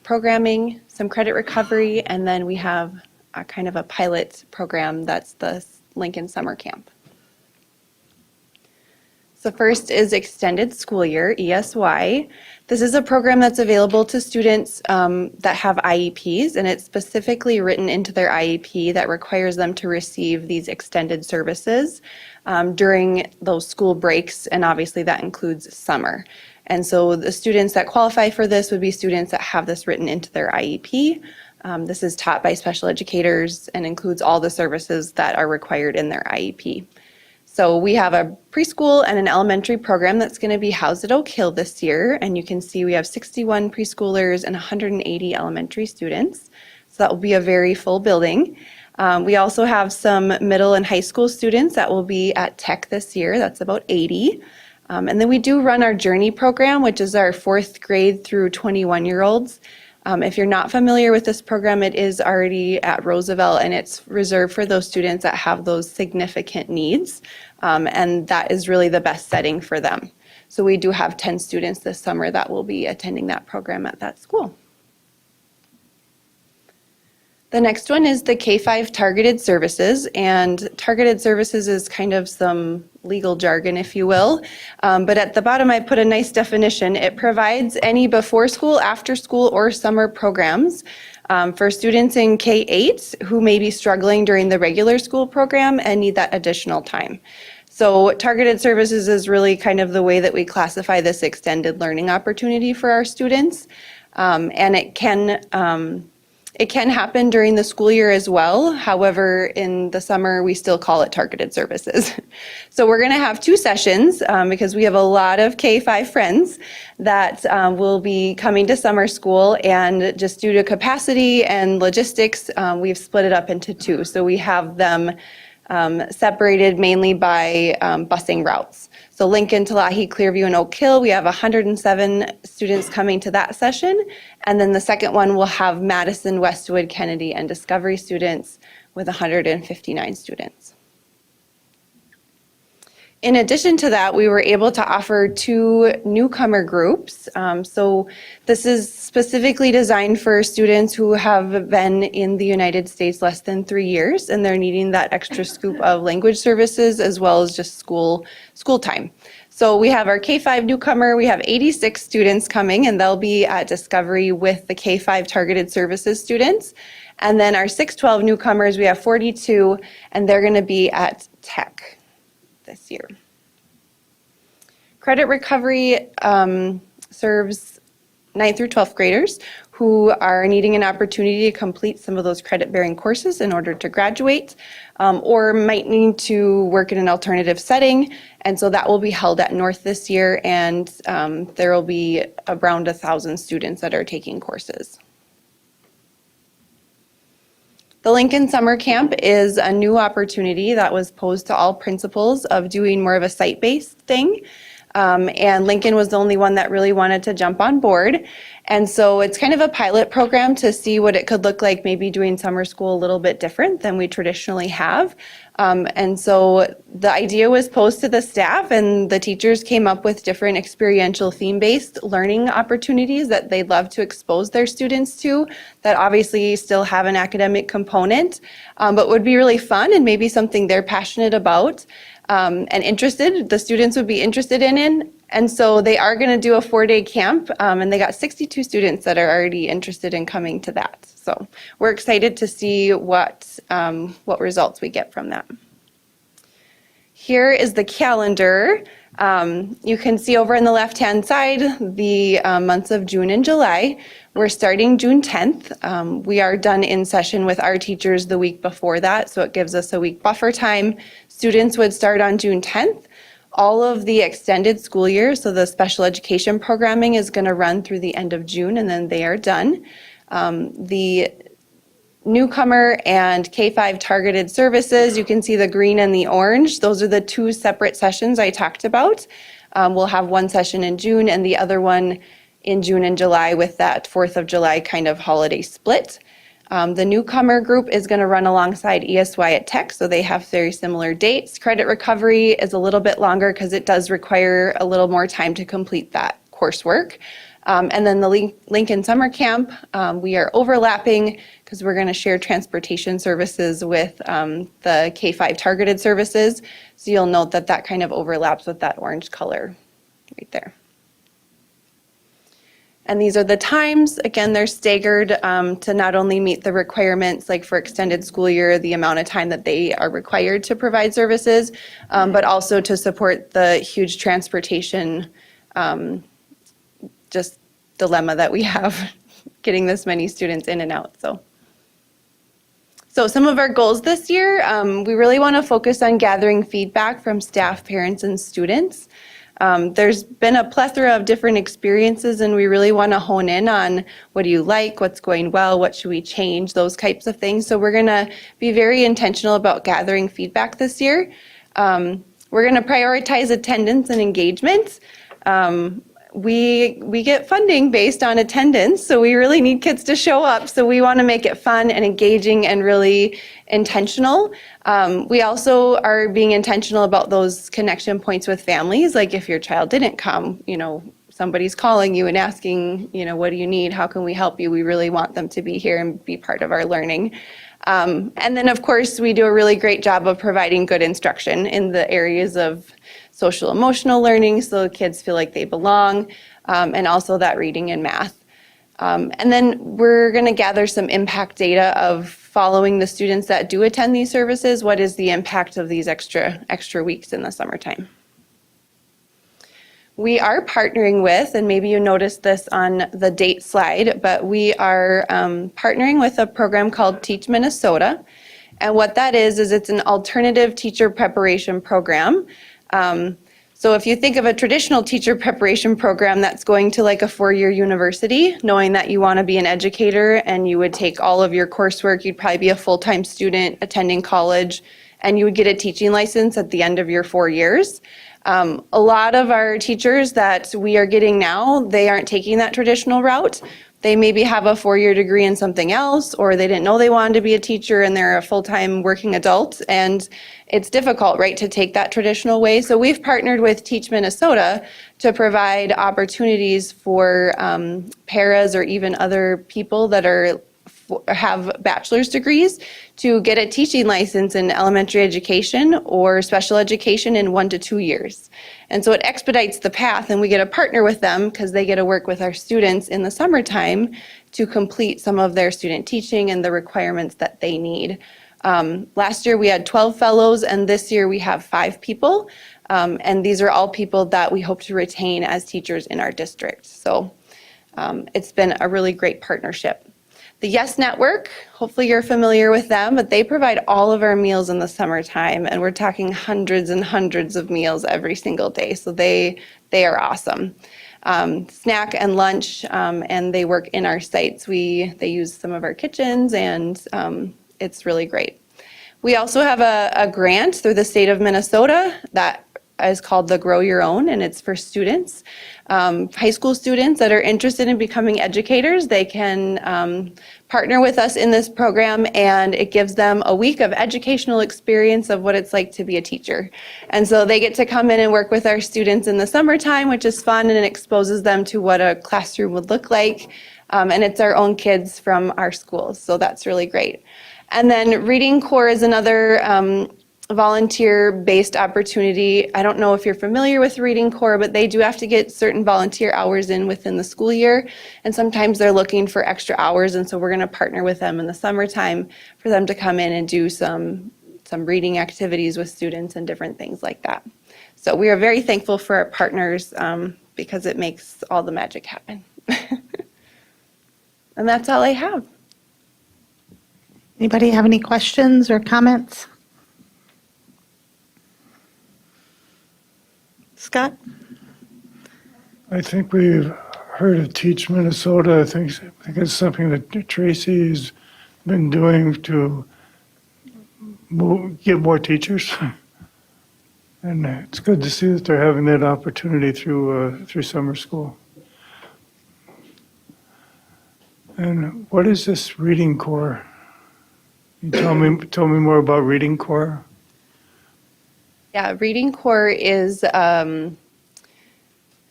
programming, some credit recovery, and then we have a kind of a pilot program that's the Lincoln Summer Camp. So first is Extended School Year, ESY. This is a program that's available to students that have IEPs, and it's specifically written into their IEP that requires them to receive these extended services during those school breaks, and obviously that includes summer. And so the students that qualify for this would be students that have this written into their IEP. This is taught by special educators and includes all the services that are required in their IEP. So we have a preschool and an elementary program that's going to be housed at Oak Hill this year. And you can see we have 61 preschoolers and 180 elementary students. So that will be a very full building. We also have some middle and high school students that will be at Tech this year. That's about 80. And then we do run our Journey program, which is our 4th grade through 21-year-olds. If you're not familiar with this program, it is already at Roosevelt, and it's reserved for those students that have those significant needs, and that is really the best setting for them. So we do have 10 students this summer that will be attending that program at that school. The next one is the K-5 Targeted Services, and Targeted Services is kind of some legal jargon, if you will, but at the bottom I put a nice definition. It provides any before school, after school, or summer programs for students in K-8 who may be struggling during the regular school program and need that additional time. So Targeted Services is really kind of the way that we classify this extended learning opportunity for our students, and it can happen during the school year as well. However, in the summer, we still call it targeted services. So we're going to have 2 sessions because we have a lot of K-5 friends that will be coming to summer school, and just due to capacity and logistics, we've split it up into 2. So we have them separated mainly by busing routes. So Lincoln, Talahi, Clearview, and Oak Hill, we have 107 students coming to that session. And then the second one will have Madison, Westwood, Kennedy, and Discovery students with 159 students. In addition to that, we were able to offer 2 newcomer groups. So this is specifically designed for students who have been in the United States less than 3 years, and they're needing that extra scoop of language services as well as just school time. So we have our K-5 newcomer, we have 86 students coming, and they'll be at Discovery with the K-5 targeted services students. And then our 612 newcomers, we have 42, and they're going to be at Tech this year. Credit Recovery serves 9th through 12th graders who are needing an opportunity to complete some of those credit-bearing courses in order to graduate, or might need to work in an alternative setting. And so that will be held at North this year, and there will be around 1,000 students that are taking courses. The Lincoln Summer Camp is a new opportunity that was posed to all principals of doing more of a site-based thing. And Lincoln was the only one that really wanted to jump on board. And so it's kind of a pilot program to see what it could look like, maybe doing summer school a little bit different than we traditionally have. And so the idea was posed to the staff, and the teachers came up with different experiential theme-based learning opportunities that they'd love to expose their students to, that obviously still have an academic component, but would be really fun and maybe something they're passionate about. And interested, the students would be interested in. And so they are going to do a 4-day camp, and they got 62 students that are already interested in coming to that. So we're excited to see what results we get from that. Here is the calendar. You can see over on the left-hand side the months of June and July. We're starting June 10th. We are done in session with our teachers the week before that, so it gives us a week buffer time. Students would start on June 10th. All of the extended school year, so the special education programming, is going to run through the end of June, and then they are done. The newcomer and K-5 targeted services, you can see the green and the orange. Those are the 2 separate sessions I talked about. We'll have one session in June and the other one in June and July, with that 4th of July kind of holiday split. The newcomer group is going to run alongside ESY at Tech, so they have very similar dates. Credit Recovery is a little bit longer because it does require a little more time to complete that coursework. And then the Lincoln Summer Camp, we are overlapping because we're going to share transportation services with the K-5 targeted services. So you'll note that that kind of overlaps with that orange color right there. And these are the times. Again, they're staggered to not only meet the requirements, like for extended school year, the amount of time that they are required to provide services, but also to support the huge transportation just dilemma that we have getting this many students in and out. So some of our goals this year, we really want to focus on gathering feedback from staff, parents, and students. There's been a plethora of different experiences, and we really want to hone in on what do you like, what's going well, what should we change, those types of things. So we're going to be very intentional about gathering feedback this year. We're going to prioritize attendance and engagement. We get funding based on attendance, so we really need kids to show up. So we want to make it fun and engaging and really intentional. We also are being intentional about those connection points with families. Like if your child didn't come, somebody's calling you and asking, what do you need? How can we help you? We really want them to be here and be part of our learning. And then, of course, we do a really great job of providing good instruction in the areas of social emotional learning so kids feel like they belong, and also that reading and math. And then we're going to gather some impact data of following the students that do attend these services. What is the impact of these extra weeks in the summertime? We are partnering with, and maybe you noticed this on the date slide, but we are partnering with a program called Teach Minnesota. And what that is it's an alternative teacher preparation program. So if you think of a traditional teacher preparation program that's going to like a 4-year university, knowing that you want to be an educator and you would take all of your coursework, you'd probably be a full-time student attending college, and you would get a teaching license at the end of your 4 years. A lot of our teachers that we are getting now, they aren't taking that traditional route. They maybe have a 4-year degree in something else, or they didn't know they wanted to be a teacher and they're a full-time working adult. And it's difficult, right, to take that traditional way. So we've partnered with Teach Minnesota to provide opportunities for paras or even other people that have bachelor's degrees to get a teaching license in elementary education or special education in 1 to 2 years. And so it expedites the path, and we get to partner with them because they get to work with our students in the summertime to complete some of their student teaching and the requirements that they need. Last year we had 12 fellows, and this year we have 5 people. And these are all people that we hope to retain as teachers in our district. So it's been a really great partnership. The Yes Network, hopefully you're familiar with them, but they provide all of our meals in the summertime, and we're talking hundreds and hundreds of meals every single day. So they are awesome. Snack and lunch, and they work in our sites. They use some of our kitchens, and it's really great. We also have a grant through the state of Minnesota that is called the Grow Your Own, and it's for students. High school students that are interested in becoming educators, they can partner with us in this program, and it gives them a week of educational experience of what it's like to be a teacher. And so they get to come in and work with our students in the summertime, which is fun, and it exposes them to what a classroom would look like. And it's our own kids from our schools, so that's really great. And then Reading Corps is another volunteer-based opportunity. I don't know if you're familiar with Reading Corps, but they do have to get certain volunteer hours in within the school year, and sometimes they're looking for extra hours, and so we're going to partner with them in the summertime for them to come in and do some reading activities with students and different things like that. So we are very thankful for our partners because it makes all the magic happen. And that's all I have. Anybody have any questions or comments? Scott? I think we've heard of Teach Minnesota. I think it's something that Tracy's been doing to get more teachers. And it's good to see that they're having that opportunity through summer school. And what is this Reading Corps? You tell me more about Reading Corps. Yeah, Reading Corps is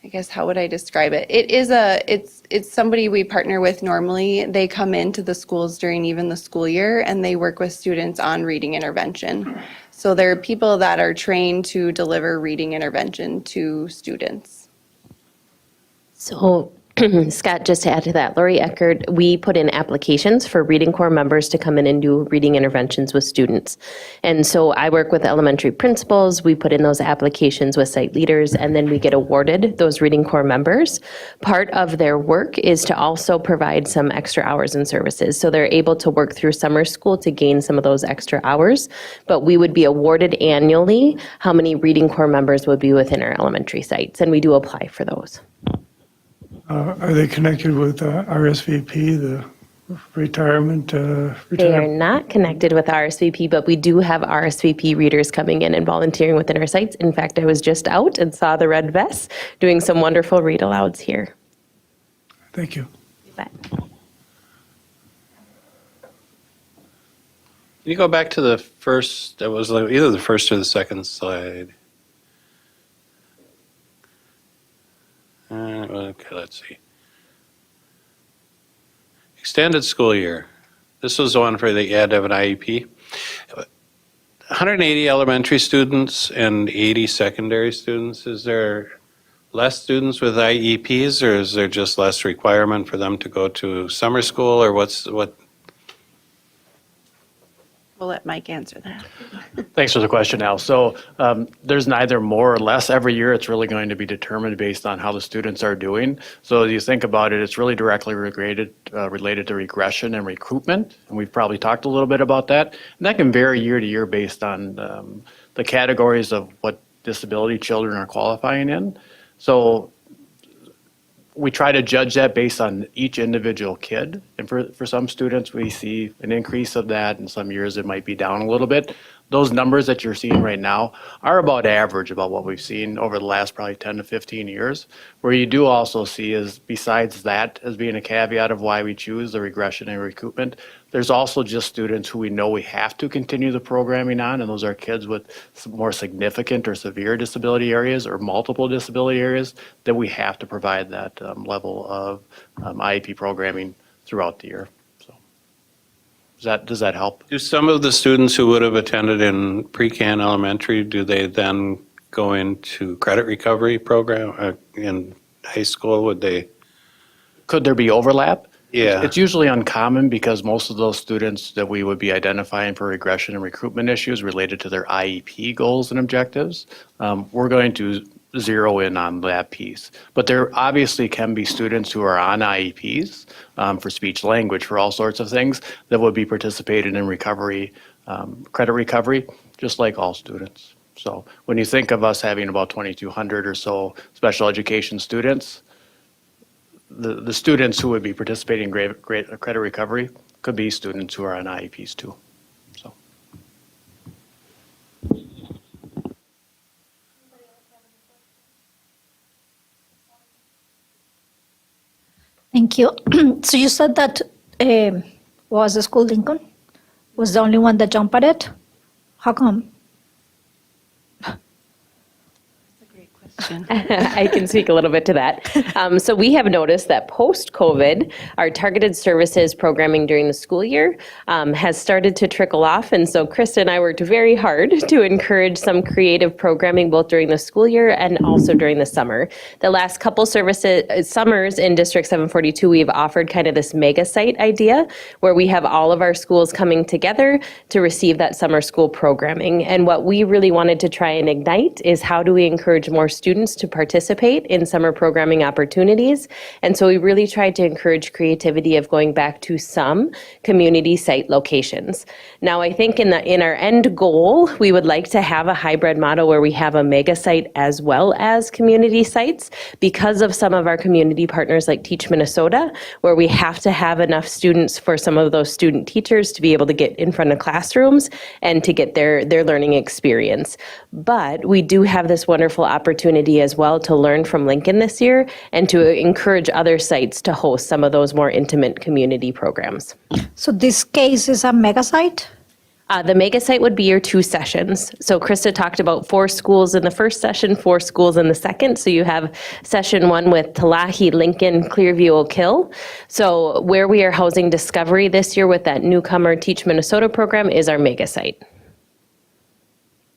I guess, how would I describe it? It's somebody we partner with normally. They come into the schools during even the school year and they work with students on reading intervention. So they're people that are trained to deliver reading intervention to students. So, Scott, just to add to that, Lori Eckert, we put in applications for Reading Corps members to come in and do reading interventions with students. And so I work with elementary principals, we put in those applications with site leaders, and then we get awarded those Reading Corps members. Part of their work is to also provide some extra hours and services. So they're able to work through summer school to gain some of those extra hours. But we would be awarded annually how many Reading Corps members would be within our elementary sites, and we do apply for those. Are they connected with RSVP, the retirement? They are not connected with RSVP, but we do have RSVP readers coming in and volunteering within our sites. In fact, I was just out and saw the red vests doing some wonderful read-alouds here. Thank you. You bet. Can you go back to the first, that was like either the first or the second slide? Okay, let's see. Extended school year. This was the one for the had to have an IEP. 180 elementary students and 80 secondary students. Is there less students with IEPs, or is there just less requirement for them to go to summer school, or what? We'll let Mike answer that. Thanks for the question, Al. So there's neither more or less. Every year, it's really going to be determined based on how the students are doing. So as you think about it, it's really directly related to regression and recruitment. And we've probably talked a little bit about that. And that can vary year to year based on the categories of what disability children are qualifying in. So we try to judge that based on each individual kid. And for some students, we see an increase of that. In some years, it might be down a little bit. Those numbers that you're seeing right now are about average, about what we've seen over the last probably 10 to 15 years. Where you do also see is, besides that as being a caveat of why we choose the regression and recoupment, there's also just students who we know we have to continue the programming on, and those are kids with some more significant or severe disability areas or multiple disability areas that we have to provide that level of IEP programming throughout the year. So does that help? Do some of the students who would have attended in pre-Can elementary, do they then go into credit recovery program in high school? Would they? Could there be overlap? Yeah. It's usually uncommon because most of those students that we would be identifying for regression and recruitment issues related to their IEP goals and objectives, we're going to zero in on that piece. But there obviously can be students who are on IEPs for speech language, for all sorts of things, that would be participating in recovery, credit recovery, just like all students. So when you think of us having about 2,200 or so special education students, the students who would be participating in great credit recovery could be students who are on IEPs too. So. Thank you. So you said that was the school Lincoln was the only one that jumped at it? How come? I can speak a little bit to that. So we have noticed that post-COVID, our targeted services programming during the school year has started to trickle off. And so Krista and I worked very hard to encourage some creative programming both during the school year and also during the summer. The last couple summers in District 742, we've offered kind of this mega site idea where we have all of our schools coming together to receive that summer school programming. And what we really wanted to try and ignite is how do we encourage more students to participate in summer programming opportunities. And so we really tried to encourage creativity of going back to some community site locations. Now, I think in our end goal, we would like to have a hybrid model where we have a mega site as well as community sites because of some of our community partners like Teach Minnesota, where we have to have enough students for some of those student teachers to be able to get in front of classrooms and to get their learning experience. But we do have this wonderful opportunity as well to learn from Lincoln this year and to encourage other sites to host some of those more intimate community programs. So this case is a mega site? The mega site would be your 2 sessions. So Krista talked about 4 schools in the first session, 4 schools in the second. So you have session 1 with Talahi, Lincoln, Clearview, Oak Hill. So where we are housing Discovery this year with that newcomer Teach Minnesota program is our mega site.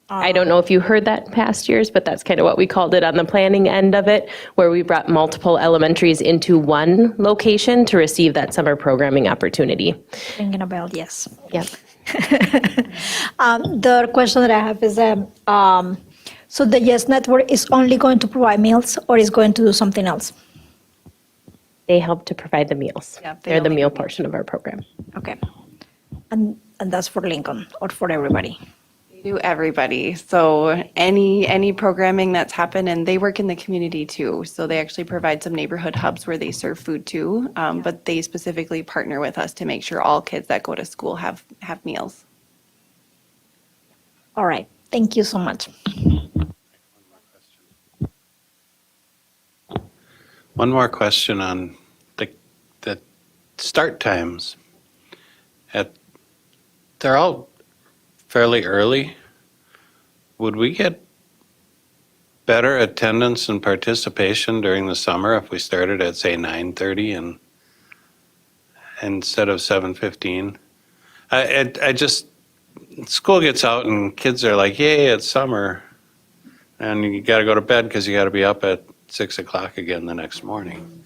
I don't know if you heard that past years, but that's kind of what we called it on the planning end of it, where we brought multiple elementaries into one location to receive that summer programming opportunity. Ringing a bell, yes. Yep. The other question that I have is, so the Yes Network is only going to provide meals or is going to do something else? They help to provide the meals. Yeah, they They're the only meal do portion of our program. Okay. And that's for Lincoln or for everybody? They do everybody. So any programming that's happened, and they work in the community too. So they actually provide some neighborhood hubs where they serve food too. But they specifically partner with us to make sure all kids that go to school have meals. All right. Thank you so much. One more question on the start times. They're all fairly early. Would we get better attendance and participation during the summer if we started at, say, 9:30 and instead of 7:15? I just, school gets out and kids are like, yay, it's summer. And you got to go to bed because you got to be up at 6 o'clock again the next morning.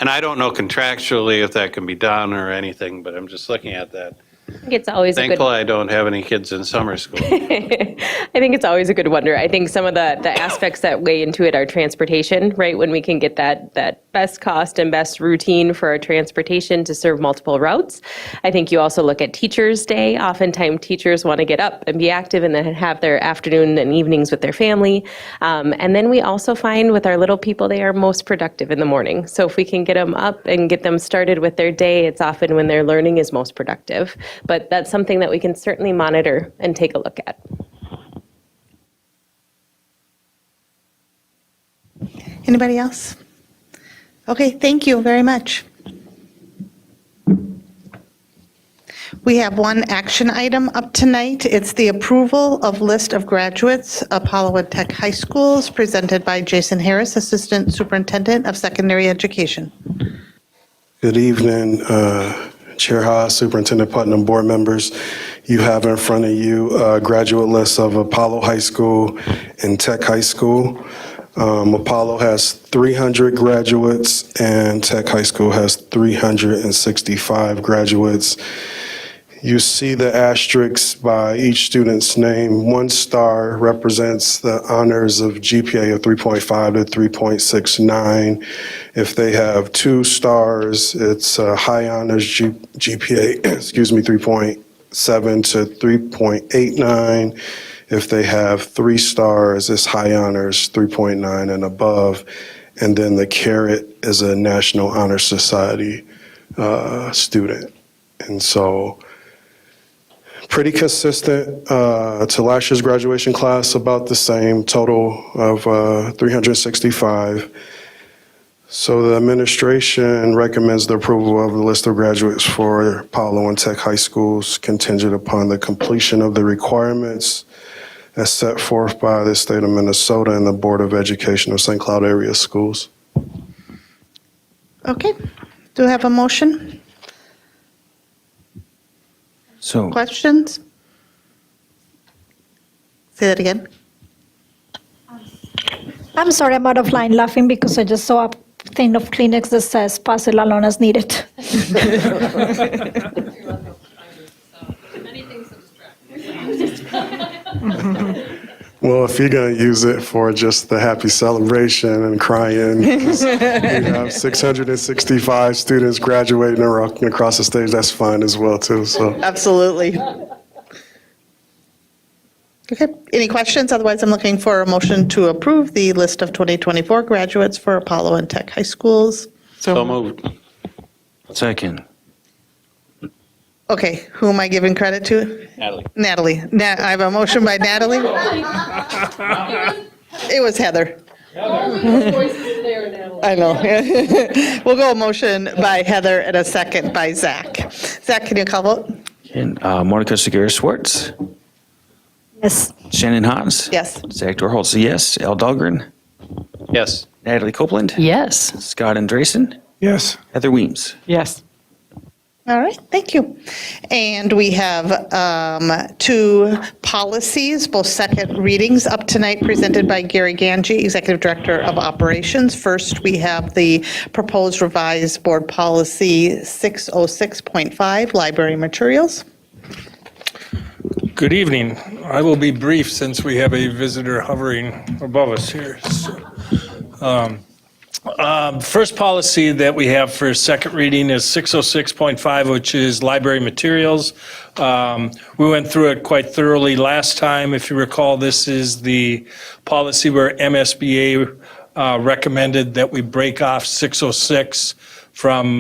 And I don't know contractually if that can be done or anything, but I'm just looking at that. I think it's always a good. Thankful I don't have any kids in summer school. I think it's always a good wonder. I think some of the aspects that weigh into it are transportation, right? When we can get that best cost and best routine for our transportation to serve multiple routes. I think you also look at Teachers' Day. Oftentimes teachers want to get up and be active and then have their afternoon and evenings with their family. And then we also find with our little people, they are most productive in the morning. So if we can get them up and get them started with their day, it's often when their learning is most productive. But that's something that we can certainly monitor and take a look at. Anybody else? Okay, thank you very much. We have one action item up tonight. It's the approval of list of graduates, Apollo and Tech High Schools, presented by Jason Harris, Assistant Superintendent of Secondary Education. Good evening, Chair Haas, Superintendent Putnam, board members. You have in front of you a graduate list of Apollo High School and Tech High School. Apollo has 300 graduates and Tech High School has 365 graduates. You see the asterisks by each student's name. 1 star represents the honors of GPA of 3.5 to 3.69. If they have 2 stars, it's a high honors GPA, 3.7 to 3.89. If they have 3 stars, it's high honors 3.9 and above. And then the caret is a National Honor Society student. And so pretty consistent to last year's graduation class, about the same, total of 365. So the administration recommends the approval of the list of graduates for Apollo and Tech High Schools contingent upon the completion of the requirements as set forth by the state of Minnesota and the Board of Education of St. Cloud area schools. Okay, do we have a motion? So, Questions? Say that again. I'm sorry, I'm out of line laughing because I just saw a thing of Kleenex that says pass it along as needed. Well, if you're going to use it for just the happy celebration and crying, 'cause you have 665 students graduating and rocking across the stage, that's fine as well, too. So, Absolutely. Okay, any questions? Otherwise, I'm looking for a motion to approve the list of 2024 graduates for Apollo and Tech High Schools. So moved. second. Okay, who am I giving credit to? Natalie. Natalie. I have a motion by Natalie. It was Heather. I know. We'll go a motion by Heather and a second by Zach. Zach, can you call vote? And Monica Segura Schwartz, Yes. Shannon Haas. Yes. Zach Dorholz, yes. Al Dahlgren, Yes. Natalie Copeland, Yes. Scott Andresen, Yes. Heather Weems. Yes. All right, thank you. And we have two policies, both second readings up tonight, presented by Gary Ganji, Executive Director of Operations. First, we have the proposed revised board policy 606.5, library materials. Good evening. I will be brief since we have a visitor hovering above us here. First policy that we have for second reading is 606.5, which is library materials. We went through it quite thoroughly last time. If you recall, this is the policy where MSBA recommended that we break off 606 from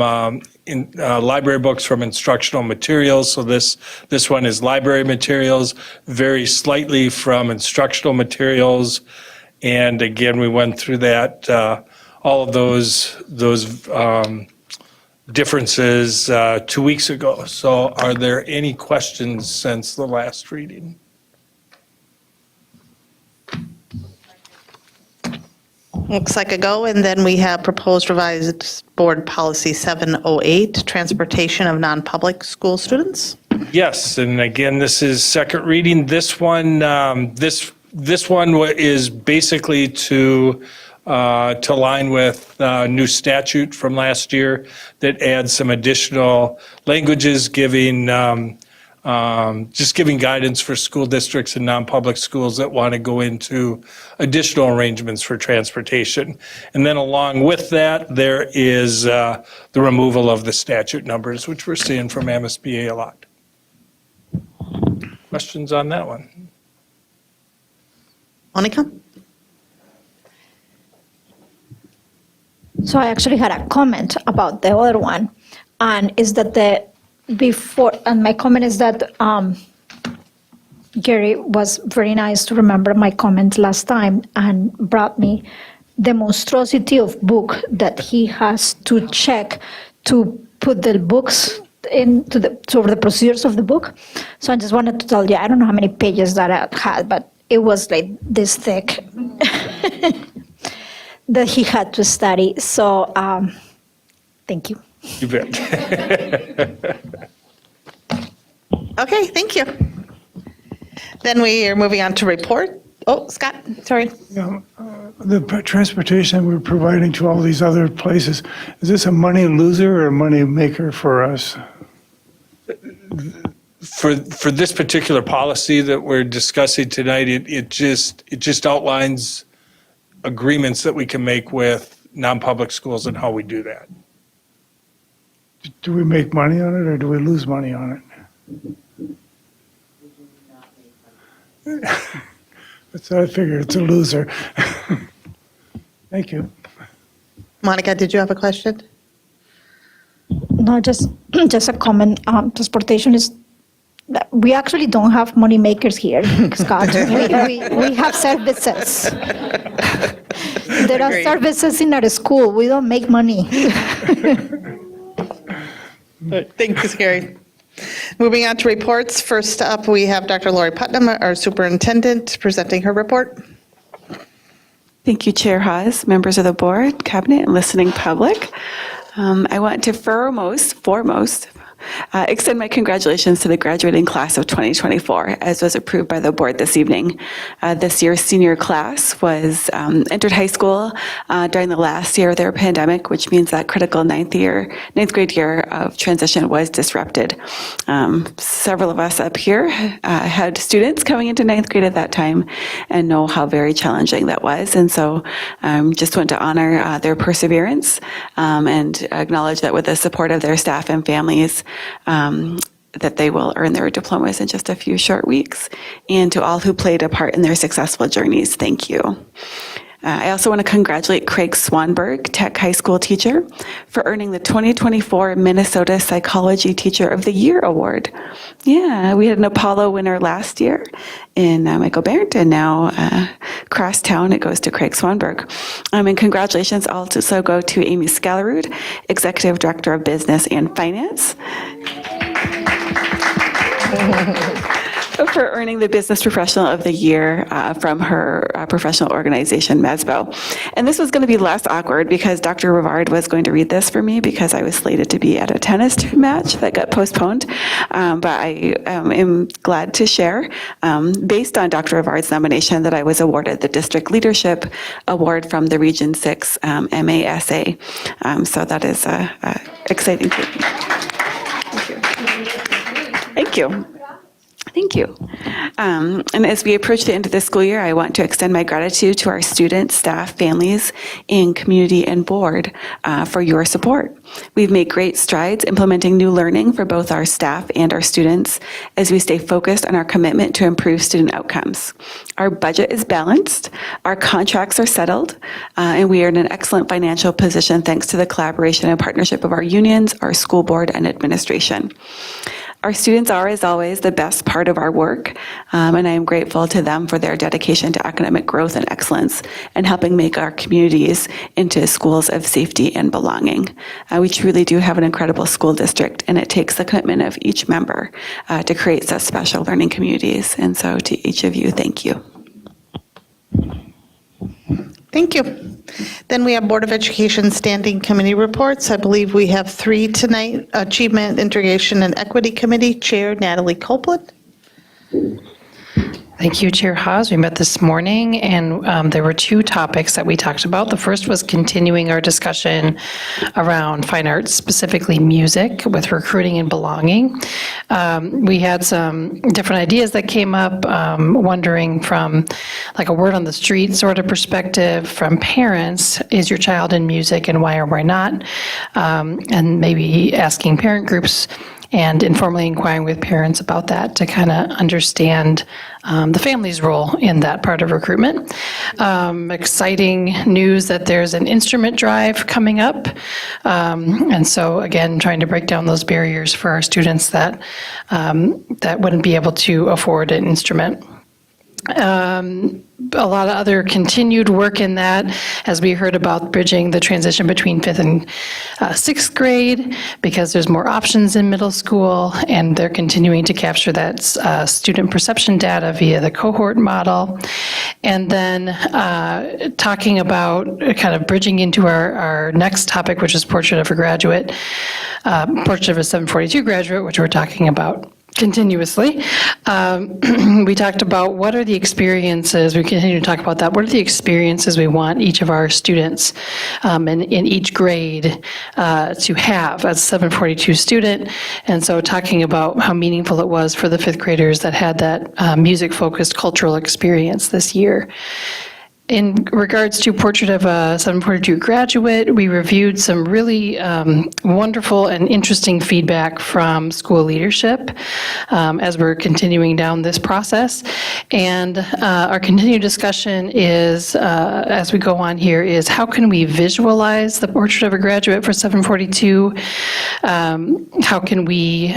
library books from instructional materials. So this one is library materials, varies slightly from instructional materials. And again, we went through that, all of those differences 2 weeks ago. So are there any questions since the last reading? Looks like a go. And then we have proposed revised board policy 708, transportation of non-public school students. Yes, and again, this is second reading. This one, this one is basically to align with new statute from last year that adds some additional languages, giving just giving guidance for school districts and non-public schools that want to go into additional arrangements for transportation. And then along with that, there is the removal of the statute numbers, which we're seeing from MSBA a lot. Questions on that one? Monica? So I actually had a comment about the other one, and is that my comment is that Gary was very nice to remember my comment last time and brought me the monstrosity of book that he has to check to put the books into the procedures of the book. So I just wanted to tell you, I don't know how many pages that I had, but it was like this thick that he had to study. So thank you. You bet. Okay, thank you. Then we are moving on to report. Oh, Scott, sorry. Yeah, the transportation we're providing to all these other places, is this a money loser or a money maker for us? For this particular policy that we're discussing tonight, it just outlines agreements that we can make with non-public schools and how we do that. Do we make money on it or do we lose money on it? That's what I figure, it's a loser. Thank you. Monica, did you have a question? No, just a comment. Transportation is, we actually don't have money makers here, Scott. we have services. There are Agreed. services in our school. We don't make money. Thanks, Gary. Moving on to reports. First up, we have Dr. Lori Putnam, our superintendent, presenting her report. Thank you, Chair Haas, members of the board, cabinet, and listening public. I want to foremost extend my congratulations to the graduating class of 2024, as was approved by the board this evening. This year's senior class was entered high school during the last year of their pandemic, which means that critical ninth grade year of transition was disrupted. Several of us up here had students coming into ninth grade at that time and know how very challenging that was. And so just want to honor their perseverance and acknowledge that with the support of their staff and families, that they will earn their diplomas in just a few short weeks. And to all who played a part in their successful journeys, thank you. I also want to congratulate Craig Swanberg, Tech High School teacher, for earning the 2024 Minnesota Psychology Teacher of the Year Award. Yeah, we had an Apollo winner last year in Michael Berndt, and now crosstown it goes to Craig Swanberg. And congratulations also go to Amy Scalarud, Executive Director of Business and Finance. for earning the Business Professional of the Year from her professional organization, MESBO. And this was going to be less awkward because Dr. Rivard was going to read this for me because I was slated to be at a tennis match that got postponed. But I am glad to share, based on Dr. Rivard's nomination, that I was awarded the District Leadership Award from the Region 6 MASA. So that is exciting to me. Thank you. Thank you. And as we approach the end of the school year, I want to extend my gratitude to our students, staff, families, and community and board for your support. We've made great strides implementing new learning for both our staff and our students as we stay focused on our commitment to improve student outcomes. Our budget is balanced, our contracts are settled, and we are in an excellent financial position thanks to the collaboration and partnership of our unions, our school board, and administration. Our students are, as always, the best part of our work, and I am grateful to them for their dedication to academic growth and excellence and helping make our communities into schools of safety and belonging. We truly do have an incredible school district, and it takes the commitment of each member to create such special learning communities. And so to each of you, thank you. Thank you. Then we have Board of Education Standing Committee reports. I believe we have 3 tonight. Achievement, Integration, and Equity Committee Chair Natalie Copeland. Thank you, Chair Haas. We met this morning, and there were 2 topics that we talked about. The first was continuing our discussion around fine arts, specifically music, with recruiting and belonging. We had some different ideas that came up, wondering from like a word on the street sort of perspective from parents, is your child in music and why or why not? And maybe asking parent groups and informally inquiring with parents about that to kind of understand the family's role in that part of recruitment. Exciting news that there's an instrument drive coming up. And so again, trying to break down those barriers for our students that wouldn't be able to afford an instrument. A lot of other continued work in that, as we heard about bridging the transition between 5th and 6th grade, because there's more options in middle school, and they're continuing to capture that student perception data via the cohort model. And then talking about kind of bridging into our next topic, which is Portrait of a Graduate, Portrait of a 742 graduate, which we're talking about continuously. We talked about what are the experiences, we continue to talk about that, what are the experiences we want each of our students in each grade to have as a 742 student. And so talking about how meaningful it was for the 5th graders that had that music-focused cultural experience this year. In regards to Portrait of a 742 graduate, we reviewed some really wonderful and interesting feedback from school leadership as we're continuing down this process. And our continued discussion is, as we go on here, is how can we visualize the Portrait of a Graduate for 742? How can we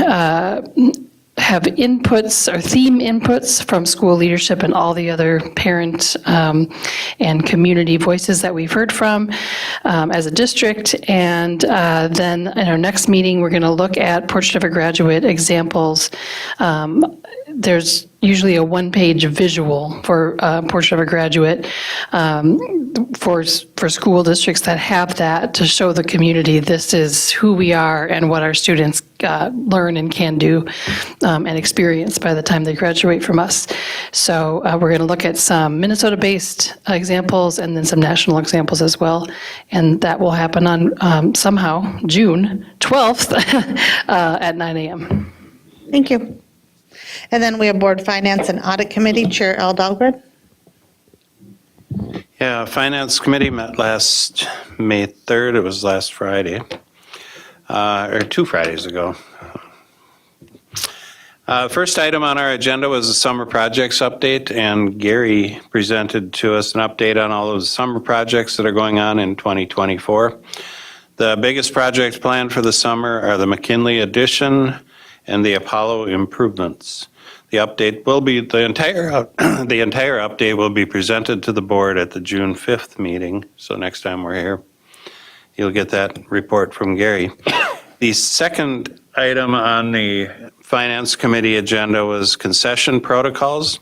have inputs or theme inputs from school leadership and all the other parent and community voices that we've heard from as a district. And then in our next meeting, we're going to look at Portrait of a Graduate examples. There's usually a 1-page visual for Portrait of a Graduate for school districts that have that to show the community this is who we are and what our students learn and can do and experience by the time they graduate from us. So we're going to look at some Minnesota-based examples and then some national examples as well. And that will happen on somehow June 12th at 9 a.m. Thank you. And then we have Board Finance and Audit Committee Chair Al Dahlgren. Yeah, Finance Committee met last May 3rd. It was last Friday, or 2 Fridays ago. First item on our agenda was the summer projects update, and Gary presented to us an update on all of the summer projects that are going on in 2024. The biggest projects planned for the summer are the McKinley addition and the Apollo improvements. The update will be, the entire update will be presented to the board at the June 5th meeting. So next time we're here, you'll get that report from Gary. The second item on the Finance Committee agenda was concession protocols.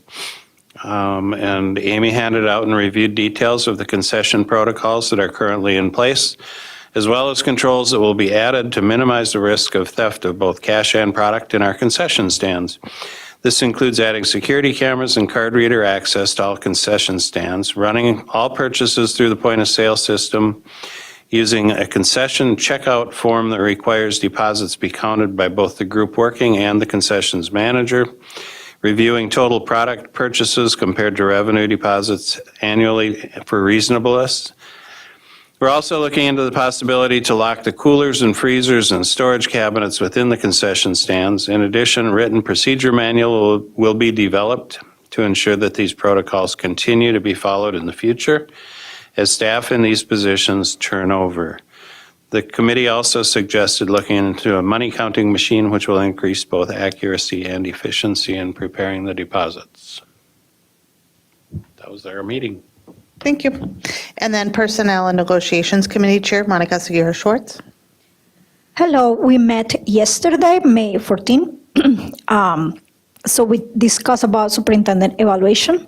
And Amy handed out and reviewed details of the concession protocols that are currently in place, as well as controls that will be added to minimize the risk of theft of both cash and product in our concession stands. This includes adding security cameras and card reader access to all concession stands, running all purchases through the point of sale system, using a concession checkout form that requires deposits be counted by both the group working and the concessions manager, reviewing total product purchases compared to revenue deposits annually for reasonableness. We're also looking into the possibility to lock the coolers and freezers and storage cabinets within the concession stands. In addition, written procedure manual will be developed to ensure that these protocols continue to be followed in the future as staff in these positions turn over. The committee also suggested looking into a money counting machine, which will increase both accuracy and efficiency in preparing the deposits. That was our meeting. Thank you. And then Personnel and Negotiations Committee Chair, Monica Seguier Schwartz. Hello, we met yesterday, May 14. So we discussed about superintendent evaluation,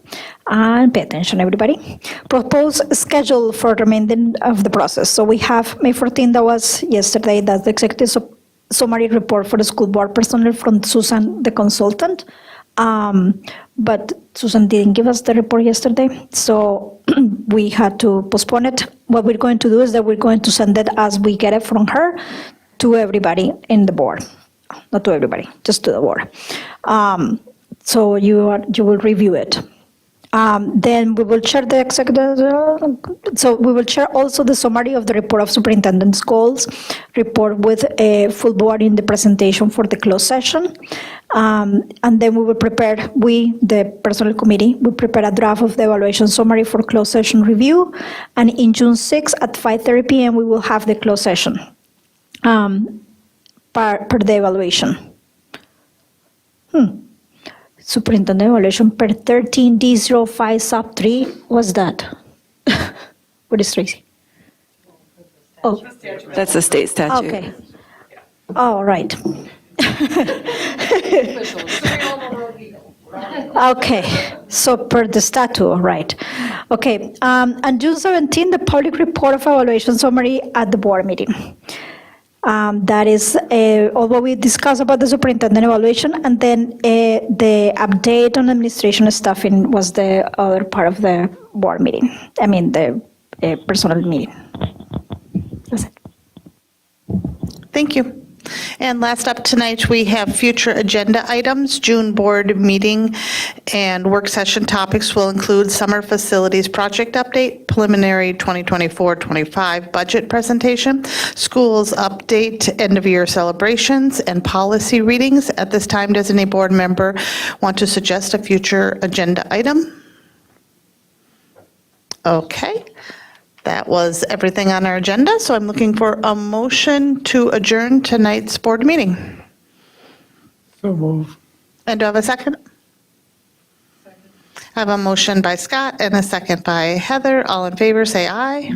and pay attention, everybody. Proposed schedule for remainder of the process. So we have May 14, that was yesterday, that's the executive summary report for the school board personnel from Susan, the consultant. But Susan didn't give us the report yesterday, so we had to postpone it. What we're going to do is that we're going to send it as we get it from her to everybody in the board. Not to everybody, just to the board. So you will review it. Then we will share the executive, so we will share also the summary of the report of superintendent's goals, report with a full board in the presentation for the closed session. And then we will prepare, the personnel committee, will prepare a draft of the evaluation summary for closed session review. And in June 6 at 5:30 p.m., we will have the closed session per the evaluation. Superintendent evaluation per 13D05 sub 3, what's that? What is Tracy? Oh, That's a state statute. okay. All right. Okay, so per the statute, right. Okay, on June 17, the public report of evaluation summary at the board meeting. That is, although we discussed about the superintendent evaluation, and then the update on administration staffing was the other part of the board meeting. I mean, the personal meeting. That's it. Thank you. And last up tonight, we have future agenda items. June board meeting and work session topics will include summer facilities project update, preliminary 2024-25 budget presentation, schools update, end of year celebrations, and policy readings. At this time, does any board member want to suggest a future agenda item? Okay. That was everything on our agenda, so I'm looking for a motion to adjourn tonight's board meeting. So move. And do I have a second? I have a motion by Scott and a second by Heather. All in favor, say aye.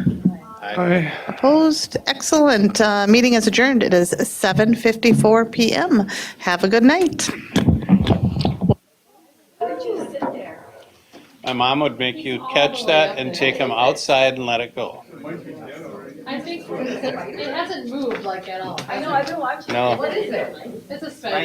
Aye. Opposed? Excellent. Meeting is adjourned. It is 7:54 PM. Have a good night. My mom would make you catch that and take them outside and let it go. I think it hasn't moved like at all. I know, No. What is it? It's a spider.